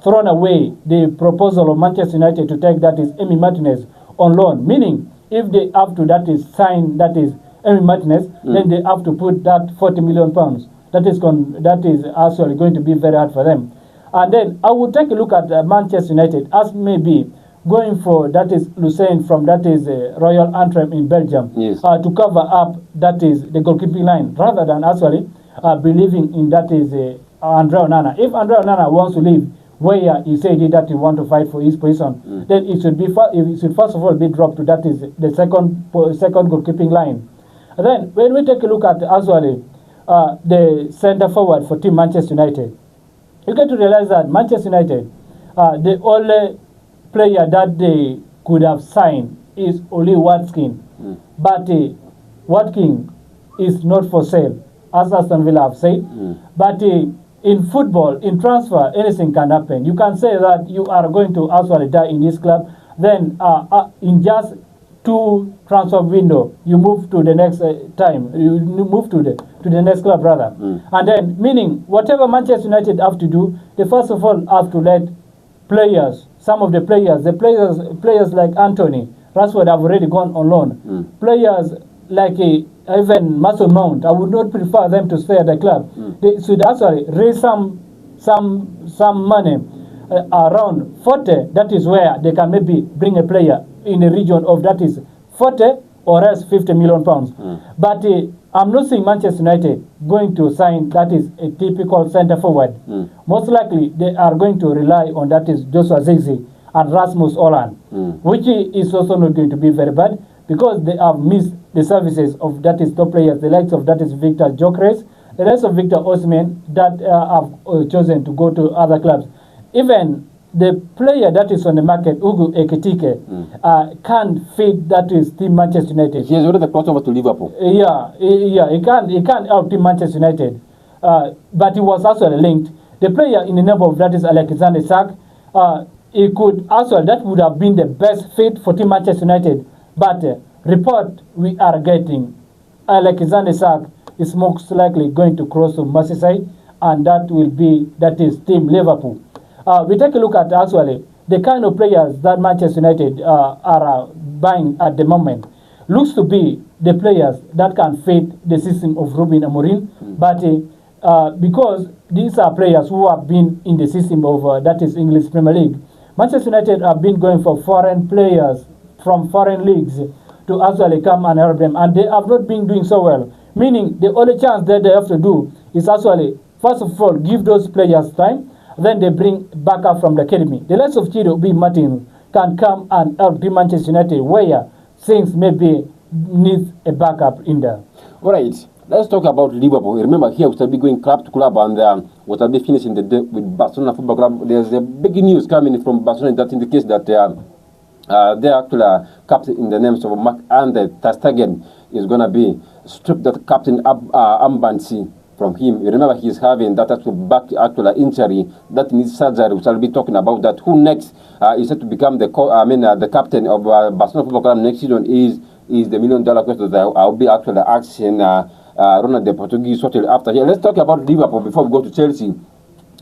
thrown away the proposal of Manchester United to take that is Emi Martinez on loan. Meaning, if they have to that is sign that is Emi Martinez, then they have to put that £40 million. That is actually going to be very hard for them. And then I will take a look at Manchester United as maybe going for that is Lucien from that is Royal Antwerp in Belgium, yes, to cover up that is the goalkeeping line rather than actually believing in that is Andre Onana. If Andre Onana wants to leave where he said that he want to fight for his position, then it should be first of all be dropped to that is the second goalkeeping line. And then when we take a look at actually the centre forward for Team Manchester United, you get to realize that Manchester United, the only player that they could have signed is Oli Watkins. But Watkins is not for sale, as Aston Villa have said. But in football, in transfer, anything can happen. You can say that you are going to actually die in this club, then in just 2 transfer window, you move to the next time. You move to the next club, rather. And then, meaning, whatever Manchester United have to do, they first of all have to let players, some of the players like Anthony, Rashford have already gone on loan. Players like even Mason Mount, I would not prefer them to stay at the club. They should actually raise some money around 40. That is where they can maybe bring a player in the region of that is 40 or else 50 million pounds. But I'm not seeing Manchester United going to sign that is a typical centre forward. Most likely they are going to rely on that is Joshua Zirkzee and Rasmus Holland, which is also not going to be very bad because they have missed the services of that is top players, the likes of that is Victor Gyökeres, the likes of Victor Osimhen that have chosen to go to other clubs. Even the player that is on the market, Ugo Ekitike, can't fit that is Team Manchester United. He has already crossed over to Liverpool. He can't help Team Manchester United. But he was also linked. The player in the name of that is Alexander Isak. He could also, that would have been the best fit for Team Manchester United. But report we are getting, Alexander Isak is most likely going to cross to Merseyside, and that will be that is Team Liverpool. We take a look at actually the kind of players that Manchester United are buying at the moment. Looks to be the players that can fit the system of Ruben Amorim, but because these are players who have been in the system of that is English Premier League, Manchester United have been going for foreign players from foreign leagues to actually come and help them, and they have not been doing so well. Meaning the only chance that they have to do is actually, first of all, give those players time, then they bring backup from the academy. The likes of Chido B. Martin can come and help the Manchester United where things maybe needs a backup in there. All right, let's talk about Liverpool. Remember here we shall be going club to club, and we shall be finishing the day with Barcelona Football Club. There's a big news coming from Barcelona that indicates that their actual captain in the names of Marc-Andre ter Stegen is going to be stripped that captain OMBACI from him. You remember he's having that actual back injury that needs surgery. We shall be talking about that. Who next is set to become the captain of Barcelona Football Club next season is the $1 million question that I'll be actually asking Ronald, the Portuguese, shortly after here. Let's talk about Liverpool before we go to Chelsea.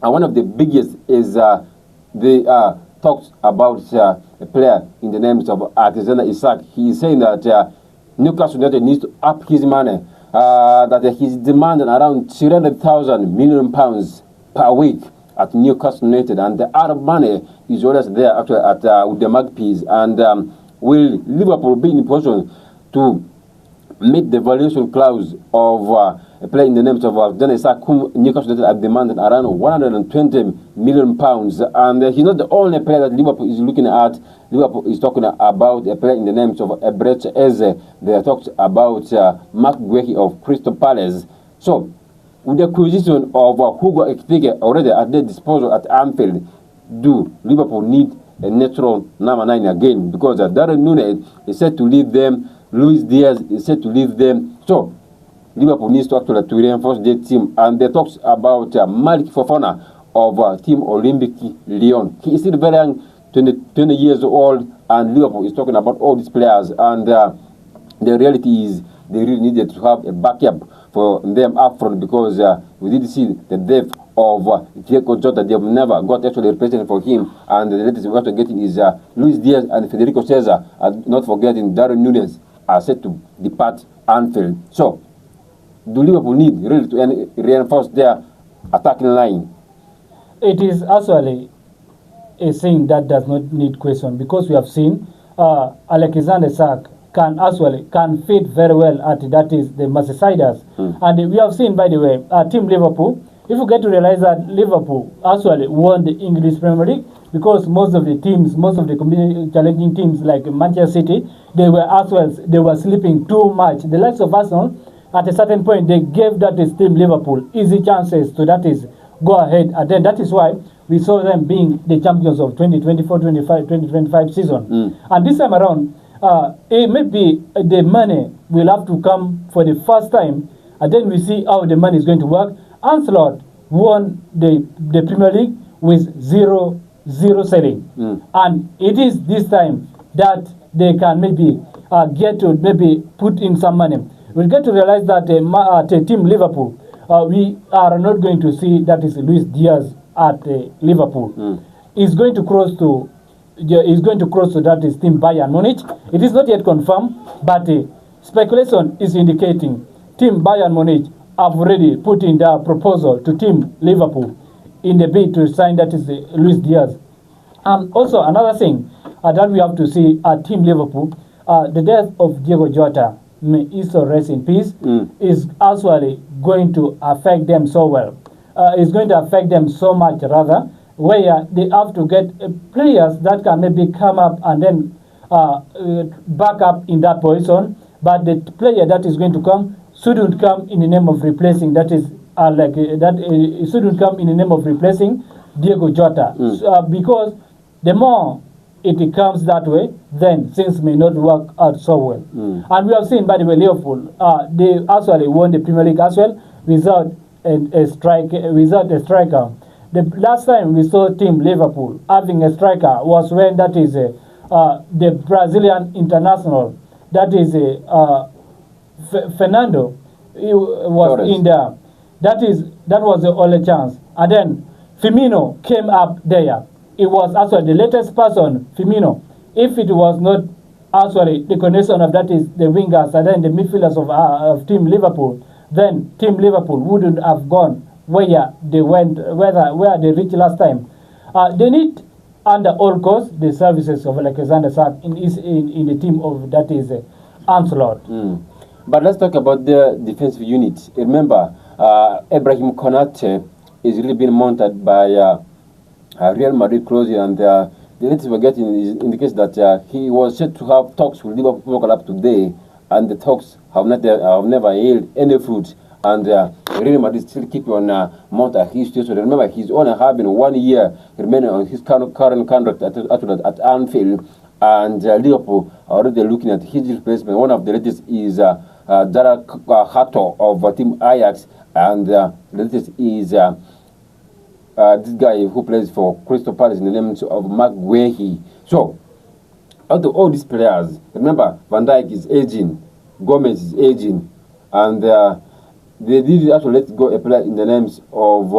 One of the biggest is the talks about a player in the names of Alexander Isak. He is saying that Newcastle United needs to up his money. That he's demanding around 300,000 million pounds per week at Newcastle United, and the out of money is always there actually at with the Magpies. And will Liverpool be in position to meet the valuation clause of a player in the names of Alexander Isak, whom Newcastle United have demanded around 120 million pounds? And he's not the only player that Liverpool is looking at. Liverpool is talking about a player in the names of Eberechi Eze. They talked about Mark Guehi of Crystal Palace. So, with the acquisition of Hugo Ekitike already at their disposal at Anfield, do Liverpool need a natural number 9 again? Because Darren Núñez is set to leave them, Luis Diaz is set to leave them. So, Liverpool needs to actually to reinforce their team. And they talks about Malik Fofana of Team Olympique Lyon. He is still very young, 20 years old, and Liverpool is talking about all these players. And the reality is they really needed to have a backup for them up front, because we did see the depth of Diego Jota. They have never got actually a replacement for him. And the latest we're also getting is Luis Diaz and Federico Cesar, and not forgetting Darren Núñez are set to depart Anfield. So, do Liverpool need really to reinforce their attacking line? It is actually a thing that does not need question, because we have seen Alexander Isak can fit very well at that is the Merseysiders. And we have seen, by the way, Team Liverpool, if you get to realize that Liverpool actually won the English Premier League, because most of the teams, most of the challenging teams like Manchester City, they were sleeping too much. The likes of Arsenal, at a certain point, they gave that is Team Liverpool easy chances to that is go ahead, and then that is why we saw them being the champions of 2024-2025 season. And this time around, it may be the money will have to come for the first time, and then we see how the money is going to work. Ancelotti won the Premier League with 0 selling, and it is this time that they can maybe get to maybe put in some money. We'll get to realize that Team Liverpool, we are not going to see that is Luis Diaz at Liverpool. He's going to cross to that is Team Bayern Munich. It is not yet confirmed, but speculation is indicating Team Bayern Munich have already put in their proposal to Team Liverpool in the bid to sign that is Luis Diaz. And also another thing that we have to see at Team Liverpool, the death of Diego Jota, may he so rest in peace, is actually going to affect them so well. It's going to affect them so much rather, where they have to get players that can maybe come up and then back up in that position, but the player that is going to come shouldn't come in the name of replacing, that is it shouldn't come in the name of replacing Diego Jota, because the more it comes that way, then things may not work out so well. And we have seen, by the way, Liverpool, they actually won the Premier League as well without a striker. The last time we saw team Liverpool having a striker was when that is the Brazilian international, that is Fernando, he was Torres. in there. That was the only chance. And then Firmino came up there. It was actually the latest person, Firmino. If it was not actually the connection of that is the wingers and then the midfielders of Team Liverpool, then Team Liverpool wouldn't have gone where they went, where they reached last time. They need, under all costs, the services of Alexander Isak in the team of that is Onslaught. But let's talk about the defensive unit. Remember, Ibrahim Konate is really being monitored by Real Madrid closely, and the latest we're getting is indicates that he was set to have talks with Liverpool Football Club today, and the talks have never yield any fruit. And Real Madrid still keep on mount at his station. Remember, he's only having 1 year remaining on his current contract at Anfield, and Liverpool are already looking at his replacement. One of the latest is Dara Hato of Team Ajax, and the latest is this guy who plays for Crystal Palace in the name of Mark Guehi. So, out of all these players, remember, Van Dijk is aging, Gomez is aging, and they did actually let go a player in the names of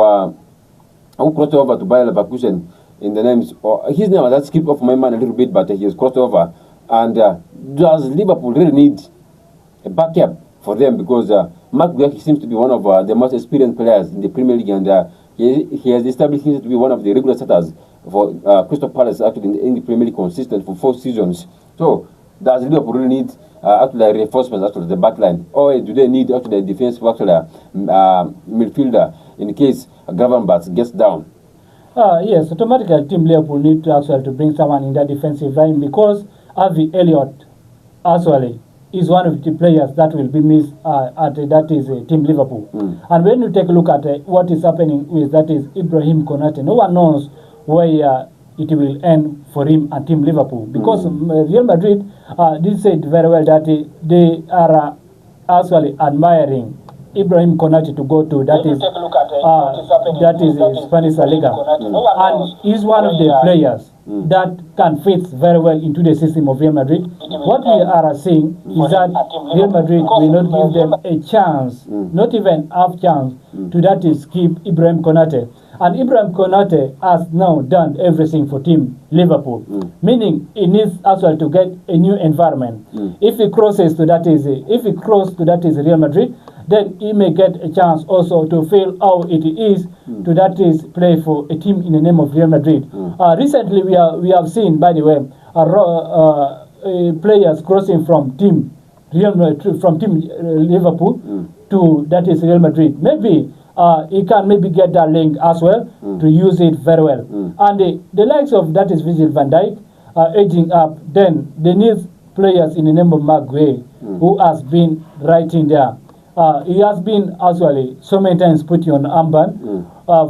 who crossed over to Bayer Leverkusen in the names of his name that skipped off my mind a little bit, but he has crossed over. And does Liverpool really need a backup for them? Because Mark Guehi seems to be one of the most experienced players in the Premier League, and he has established himself to be one of the regular starters for Crystal Palace actually in the Premier League consistent for 4 seasons. So does Liverpool really need actually reinforcements after the back line, or do they need actually a defensive midfielder in case Gravenberch gets down? Yes, automatically Team Liverpool need to actually to bring someone in that defensive line, because Harvey Elliott actually is one of the players that will be missed at that is Team Liverpool. And when you take a look at what is happening with that is Ibrahim Konate, no one knows where it will end for him and Team Liverpool, because Real Madrid did say it very well that they are actually admiring Ibrahim Konate to go to that is Spanish La Liga, and he's one of the players that can fit very well into the system of Real Madrid. What we are seeing is that Real Madrid will not give them a chance, not even half chance, to that is keep Ibrahim Konate. And Ibrahim Konate has now done everything for Team Liverpool, meaning he needs also to get a new environment. If he crosses to that is Real Madrid, then he may get a chance also to feel how it is to that is play for a team in the name of Real Madrid. Recently, we have seen, by the way, players crossing from Team Liverpool to that is Real Madrid. Maybe he can maybe get that link as well to use it very well. And the likes of that is Virgil van Dijk aging up, then they need players in the name of Mark Guehi, who has been right in there. He has been actually so many times put on armband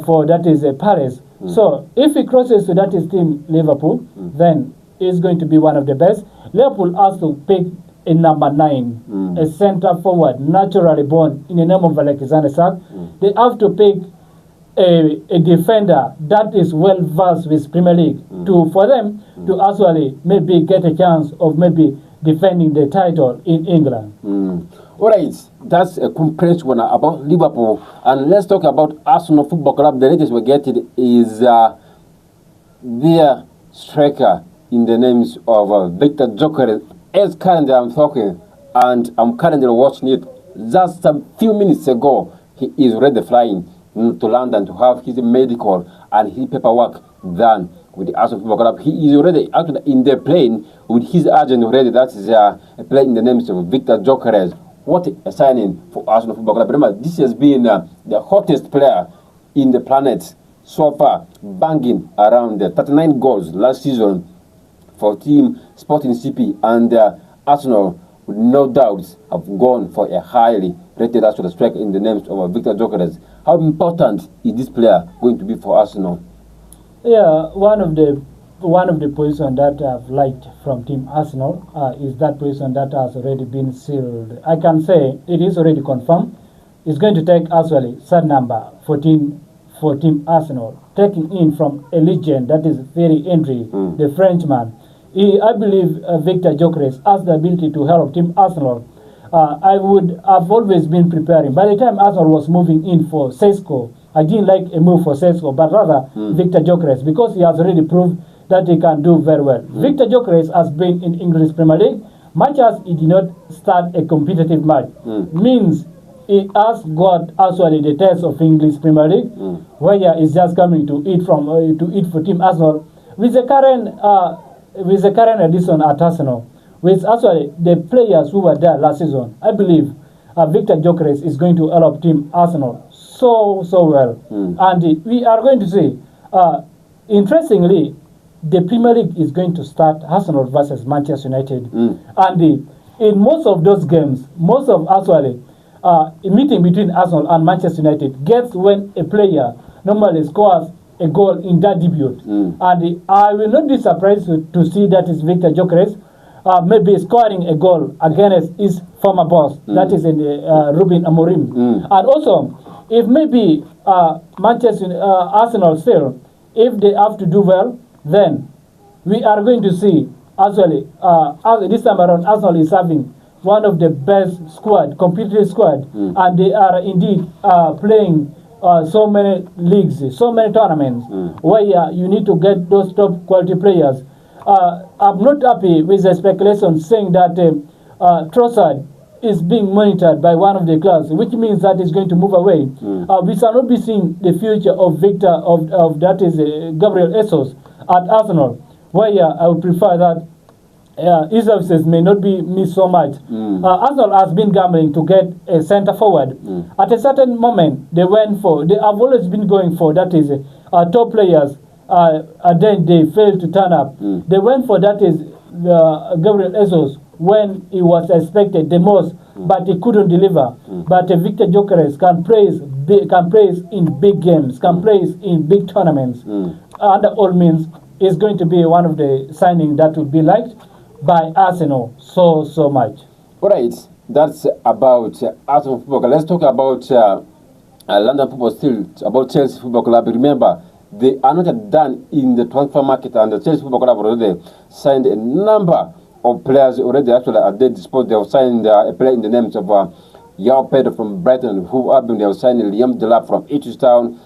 for that is Paris. So if he crosses to that is Team Liverpool, then he's going to be one of the best. Liverpool has to pick a number 9, a centre forward, naturally born in the name of Alexander Isak. They have to pick a defender that is well versed with Premier League for them to actually maybe get a chance of maybe defending the title in England. All right, that's a comprehensive one about Liverpool. And let's talk about Arsenal Football Club. The latest we get is their striker in the names of Victor Gyökeres. As currently I'm talking, and I'm currently watching it, just a few minutes ago, he is already flying to London to have his medical and his paperwork done with the Arsenal Football Club. He is already actually in the plane with his agent already. That is a play in the names of Victor Gyökeres. What a signing for Arsenal Football Club. Remember, this has been the hottest player in the planet so far, banging around 39 goals last season for Team Sporting CP, and Arsenal, with no doubts, have gone for a highly rated Arsenal striker in the names of Victor Gyökeres. How important is this player going to be for Arsenal? Yeah, one of the positions that I've liked from Team Arsenal is that position that has already been sealed. I can say it is already confirmed. It's going to take actually third number 14 for Team Arsenal, taking in from a legend that is Thierry Henry, the Frenchman. I believe Victor Gyökeres has the ability to help Team Arsenal. I've always been preparing. By the time Arsenal was moving in for Sesko, I didn't like a move for Sesko, but rather Victor Gyökeres, because he has already proved that he can do very well. Victor Gyökeres has been in English Premier League. Much as he did not start a competitive match, means he has got actually the test of English Premier League, where he's just coming to eat for Team Arsenal with the current addition at Arsenal, with actually the players who were there last season. I believe Victor Gyökeres is going to help Team Arsenal so well, and we are going to see. Interestingly, the Premier League is going to start Arsenal versus Manchester United, and in most of those games, most of actually a meeting between Arsenal and Manchester United gets when a player normally scores a goal in that debut, and I will not be surprised to see that is Victor Gyökeres maybe scoring a goal against his former boss, that is in Ruben Amorim, and also if maybe Arsenal still, if they have to do well, then we are going to see actually this time around Arsenal is having one of the best squad, competitive squad, and they are indeed playing so many leagues, so many tournaments, where you need to get those top quality players. I'm not happy with the speculation saying that Tursles is being monitored by one of the clubs, which means that it's going to move away. We shall not be seeing the future of Victor, of that is Gabriel Jesus at Arsenal, where I would prefer that his services may not be missed so much. Arsenal has been gambling to get a centre forward. At a certain moment, they have always been going for that is top players, and then they failed to turn up. They went for that is Gabriel Jesus when he was expected the most, but he couldn't deliver. But Victor Gyökeres can praise in big games, can praise in big tournaments. Under all means, is going to be one of the signings that would be liked by Arsenal so much. All right, that's about Arsenal Football Club. Let's talk about London football still, about Chelsea Football Club. Remember, they are not done in the transfer market, and the Chelsea Football Club already signed a number of players already actually at their disposal. They have signed a player in the names of Yao Pedro from Brighton, they have signed Liam Delap from Ipswich Town,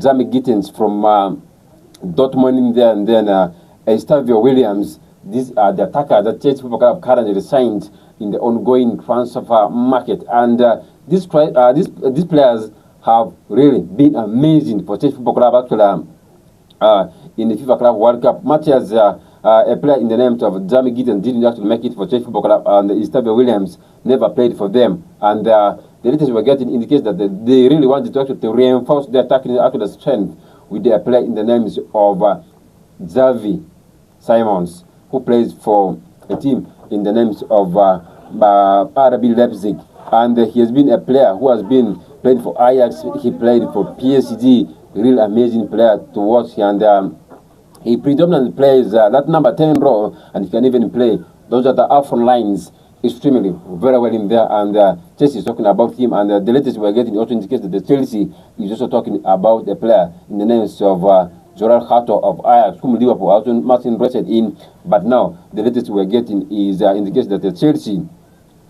Jamie Gittins from Dortmund in there, and then Estavio Williams. These are the attackers that Chelsea Football Club currently signed in the ongoing transfer market, and these players have really been amazing for Chelsea Football Club. Actually, in the FIFA Club World Cup, much as a player in the name of Jamie Gittins didn't actually make it for Chelsea Football Club, and Estavio Williams never played for them. And the latest we're getting indicates that they really wanted to actually reinforce their attacking strength with their player in the names of Xavi Simons, who plays for a team in the names of RB Leipzig. And he has been a player who has been playing for Ajax. He played for PSG, real amazing player to watch. And he predominantly plays that number 10 role, and he can even play those are the front lines extremely very well in there. And Chelsea is talking about him, and the latest we're getting also indicates that the Chelsea is also talking about a player in the names of Jorel Hato of Ajax, whom Liverpool also much interested in. But now the latest we're getting is indicates that the Chelsea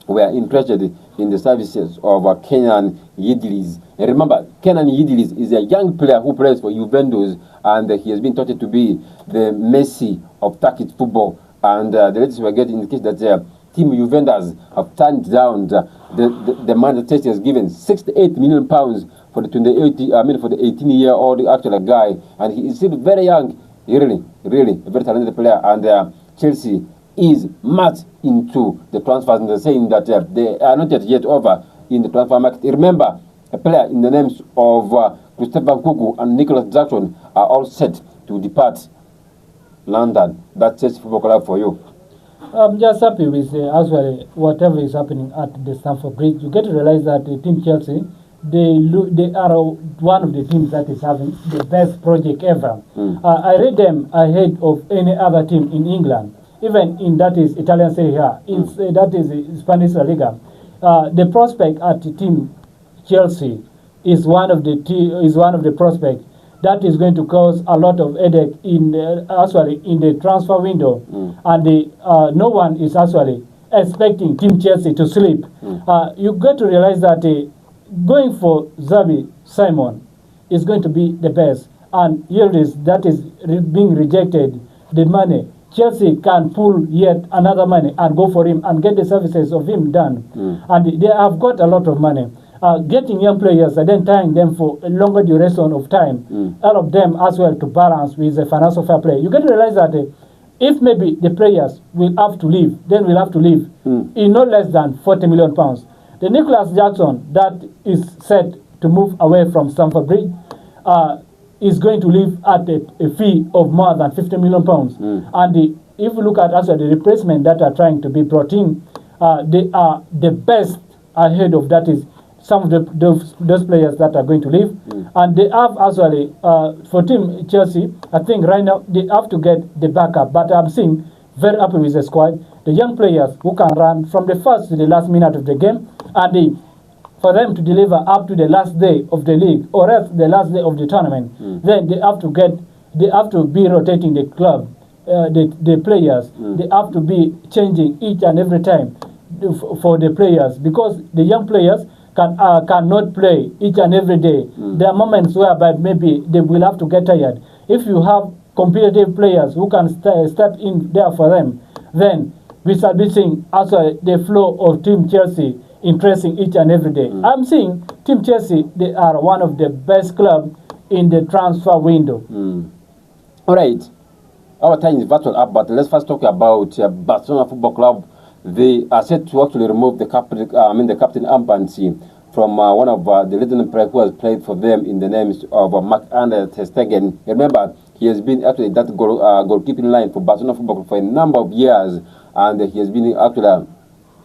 were interested in the services of Kenan Yildiz. And remember, Kenan Yildiz is a young player who plays for Juventus, and he has been thought to be the Messi of Turkish football. And the latest we're getting indicates that Team Juventus have turned down the man that Chelsea has given £68 million for the 18-year-old actual guy, and he is still very young. really a very talented player, and Chelsea is much into the transfers, and they're saying that they are not yet over in the transfer market. Remember, a player in the names of Christopher Nkunku and Nicholas Jackson are all set to depart London. That's Chelsea Football Club for you. I'm just happy with actually whatever is happening at the Stamford Bridge. You get to realize that Team Chelsea, they are one of the teams that is having the best project ever. I rate them ahead of any other team in England, even in that is Italian Serie A, that is Spanish La Liga. The prospect at Team Chelsea is one of the prospects that is going to cause a lot of headache in in the transfer window, and no one is actually expecting Team Chelsea to sleep. You got to realize that going for Xabi Simon is going to be the best, and here that is being rejected. The money Chelsea can pull yet another money and go for him and get the services of him done, and they have got a lot of money. Getting young players and then tying them for a longer duration of time, all of them as well to balance with the financial fair play. You get to realize that if maybe the players will have to leave, then we'll have to leave in no less than £40 million. The Nicholas Jackson that is set to move away from Stamford Bridge is going to leave at a fee of more than £50 million. And if you look at also the replacement that are trying to be brought in, they are the best ahead of that is some of those players that are going to leave. And they have actually, for Team Chelsea, I think right now they have to get the backup. But I'm seeing very happy with the squad. The young players who can run from the first to the last minute of the game, and for them to deliver up to the last day of the league or else the last day of the tournament, then they have to be rotating the club, the players. They have to be changing each and every time for the players, because the young players cannot play each and every day. There are moments whereby maybe they will have to get tired. If you have competitive players who can step in there for them, then we shall be seeing also the flow of Team Chelsea increasing each and every day. I'm seeing Team Chelsea, they are one of the best clubs in the transfer window. All right, our time is virtual up, but let's first talk about Barcelona Football Club. They are set to actually remove the captain, the captain OMBACI from one of the legend players who has played for them in the names of Marc-Andre ter Stegen. Remember, he has been actually that goalkeeping line for Barcelona Football Club for a number of years, and he has been actually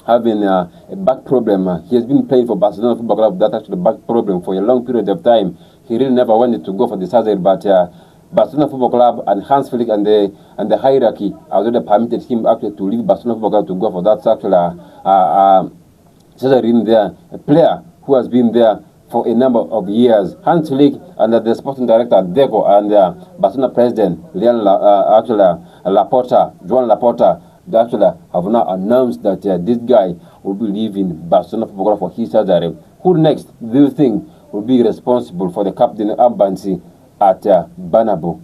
having a back problem. He has been playing for Barcelona Football Club, that actually back problem for a long period of time. He really never wanted to go for the surgery, but Barcelona Football Club and Hans Flick and the hierarchy already permitted him actually to leave Barcelona Football Club to go for that actually surgery in there. A player who has been there for a number of years. Hans Flick and the sporting director Deco and Barcelona president Joan Laporta actually have now announced that this guy will be leaving Barcelona Football Club for his surgery. Who next do you think will be responsible for the captain OMBACI at Bernabeu?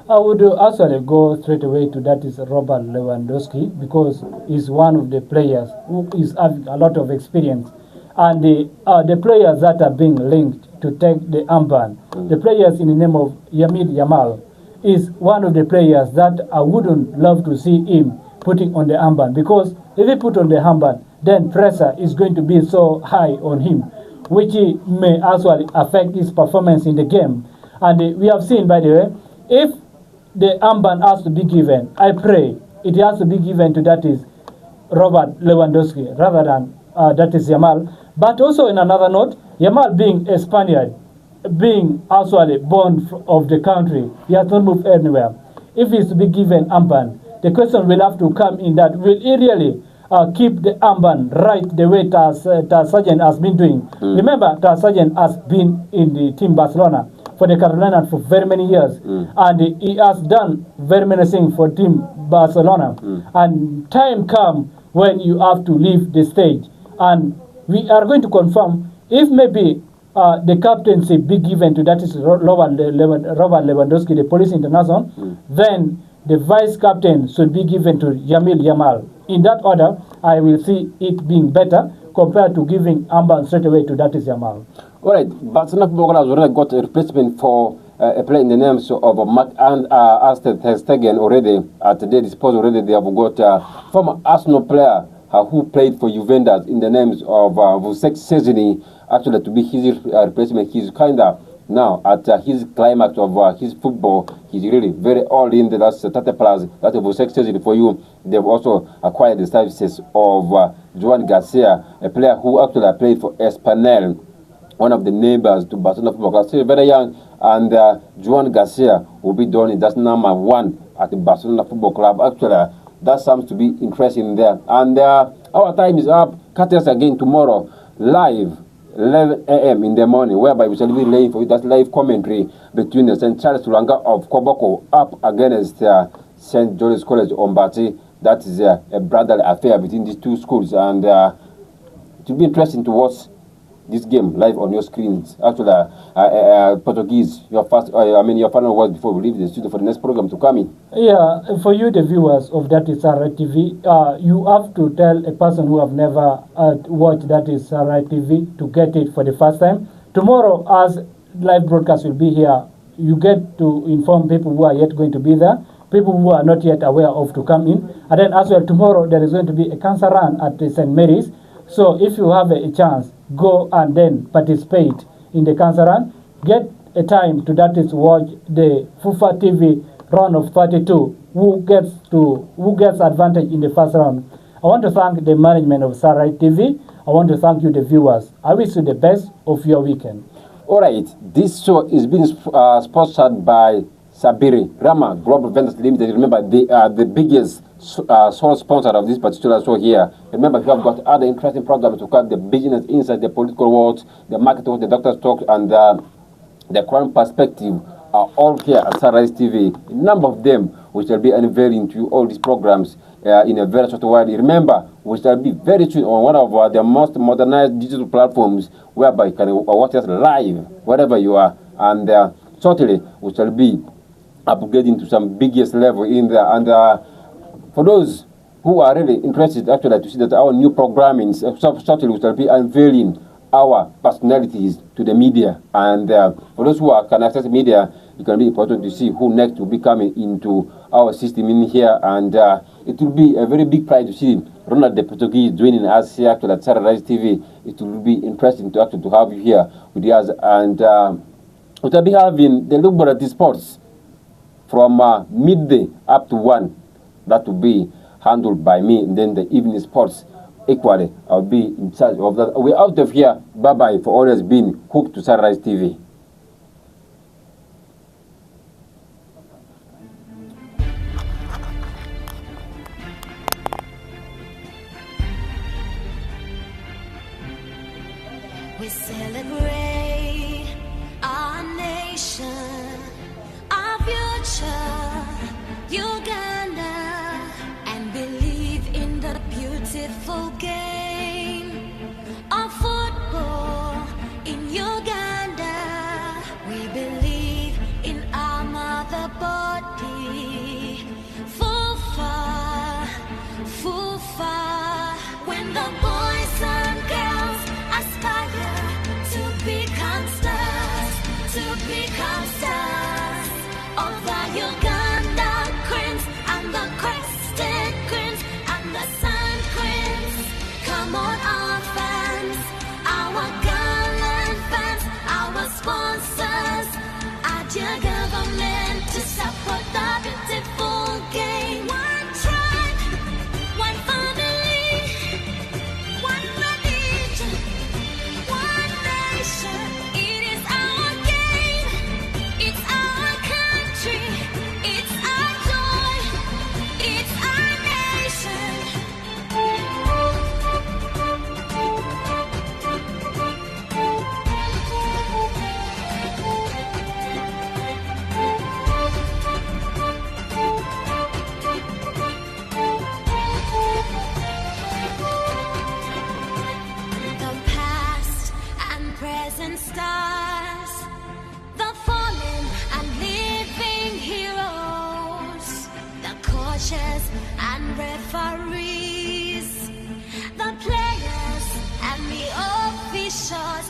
I would actually go straight away to that is Robert Lewandowski, because he's one of the players who is having a lot of experience. And the players that are being linked to take the armband, the players in the name of Lamine Yamal, is one of the players that I wouldn't love to see him putting on the armband, because if he put on the armband, then pressure is going to be so high on him, which may actually affect his performance in the game. And we have seen, by the way, if the armband has to be given, I pray it has to be given to that is Robert Lewandowski rather than that is Yamal. But also in another note, Yamal being a Spaniard, being actually born of the country, he has not moved anywhere. If he's to be given armband, the question will have to come in that will he really keep the armband right the way Ter Stegen has been doing? Remember, Ter Stegen has been in the team Barcelona for the Carolina for very many years, and he has done very many things for team Barcelona. And time come when you have to leave the stage, and we are going to confirm if maybe the captaincy be given to that is Robert Lewandowski, the Polish international, then the vice captain should be given to Lamine Yamal. In that order, I will see it being better compared to giving armband straight away to that is Yamal. All right, Barcelona Football Club has already got a replacement for a player in the names of Mark and Stegen already at their disposal. Already they have got former Arsenal player who played for Juventus in the names of Vusek Szczesny, actually to be his replacement. He's kind of now at his climax of his football. He's really very all in. That's 30 plus. That's Vusek Szczesny for you. They've also acquired the services of Joan Garcia, a player who actually played for Espanyol, one of the neighbors to Barcelona Football Club. Still very young, and Joan Garcia will be done. That's number 1 at the Barcelona Football Club. Actually, that seems to be interesting there. And our time is up. Catch us again tomorrow, live, 11 a.m. in the morning, whereby we shall be laying for you that live commentary between the St. Charles LWANGA of Koboko up against St. George's College OMBACI. That is a brotherly affair between these two schools, and it will be interesting to watch this game live on your screens. Actually, Portuguese, your final words before we leave the studio for the next program to come in. Yeah, for you, the viewers of That Is Alright TV, you have to tell a person who have never watched That Is Alright TV to get it for the first time. Tomorrow, as live broadcast will be here, you get to inform people who are yet going to be there, people who are not yet aware of to come in. And then as well, tomorrow there is going to be a cancer run at St. Mary's. So if you have a chance, go and then participate in the cancer run. Get a time to that is watch the FUFA TV round of 32. Who gets advantage in the first round? I want to thank the management of Starlight TV. I want to thank you, the viewers. I wish you the best of your weekend. All right, this show is being sponsored by Sabiri Rama Global Ventures Limited. Remember, they are the biggest sole sponsor of this particular show here. Remember, we have got other interesting programs to cover the business inside the political world, the market world, the doctor's talk, and the current perspective are all here at Sunrise TV. A number of them we shall be unveiling to you all these programs in a very short while. Remember, we shall be very soon on one of the most modernized digital platforms whereby you can watch us live wherever you are, and shortly we shall be upgrading to some biggest level in there. And for those who are really interested actually to see that our new programming, shortly we shall be unveiling our personalities to the media. And for those who can access media, it can be important to see who next will be coming into our system in here. And it will be a very big pride to see Ronald the Portuguese joining us here actually at Sunrise TV. It will be interesting to actually to have you here with us. And we'll be having the Laboratory Sports from midday up to 1. That will be handled by me, and then the evening sports equally. I'll be in charge of that. We're out of here. Bye-bye for always being hooked to Sunrise TV. We celebrate our nation, our future, Uganda, and believe in the beautiful game of football in Uganda. We believe in our mother body, FUFA, FUFA. When the boys and girls aspire to become stars, of the Uganda queens and the crested queens and the sun queens. Come on, our fans, our gallant fans, our sponsors, at your government to support the beautiful game. One tribe, one family, one religion, one nation. It is our game, it's our country, it's our joy, it's our nation. The past and present stars, the fallen and living heroes, the coaches and referees, the players and the officials.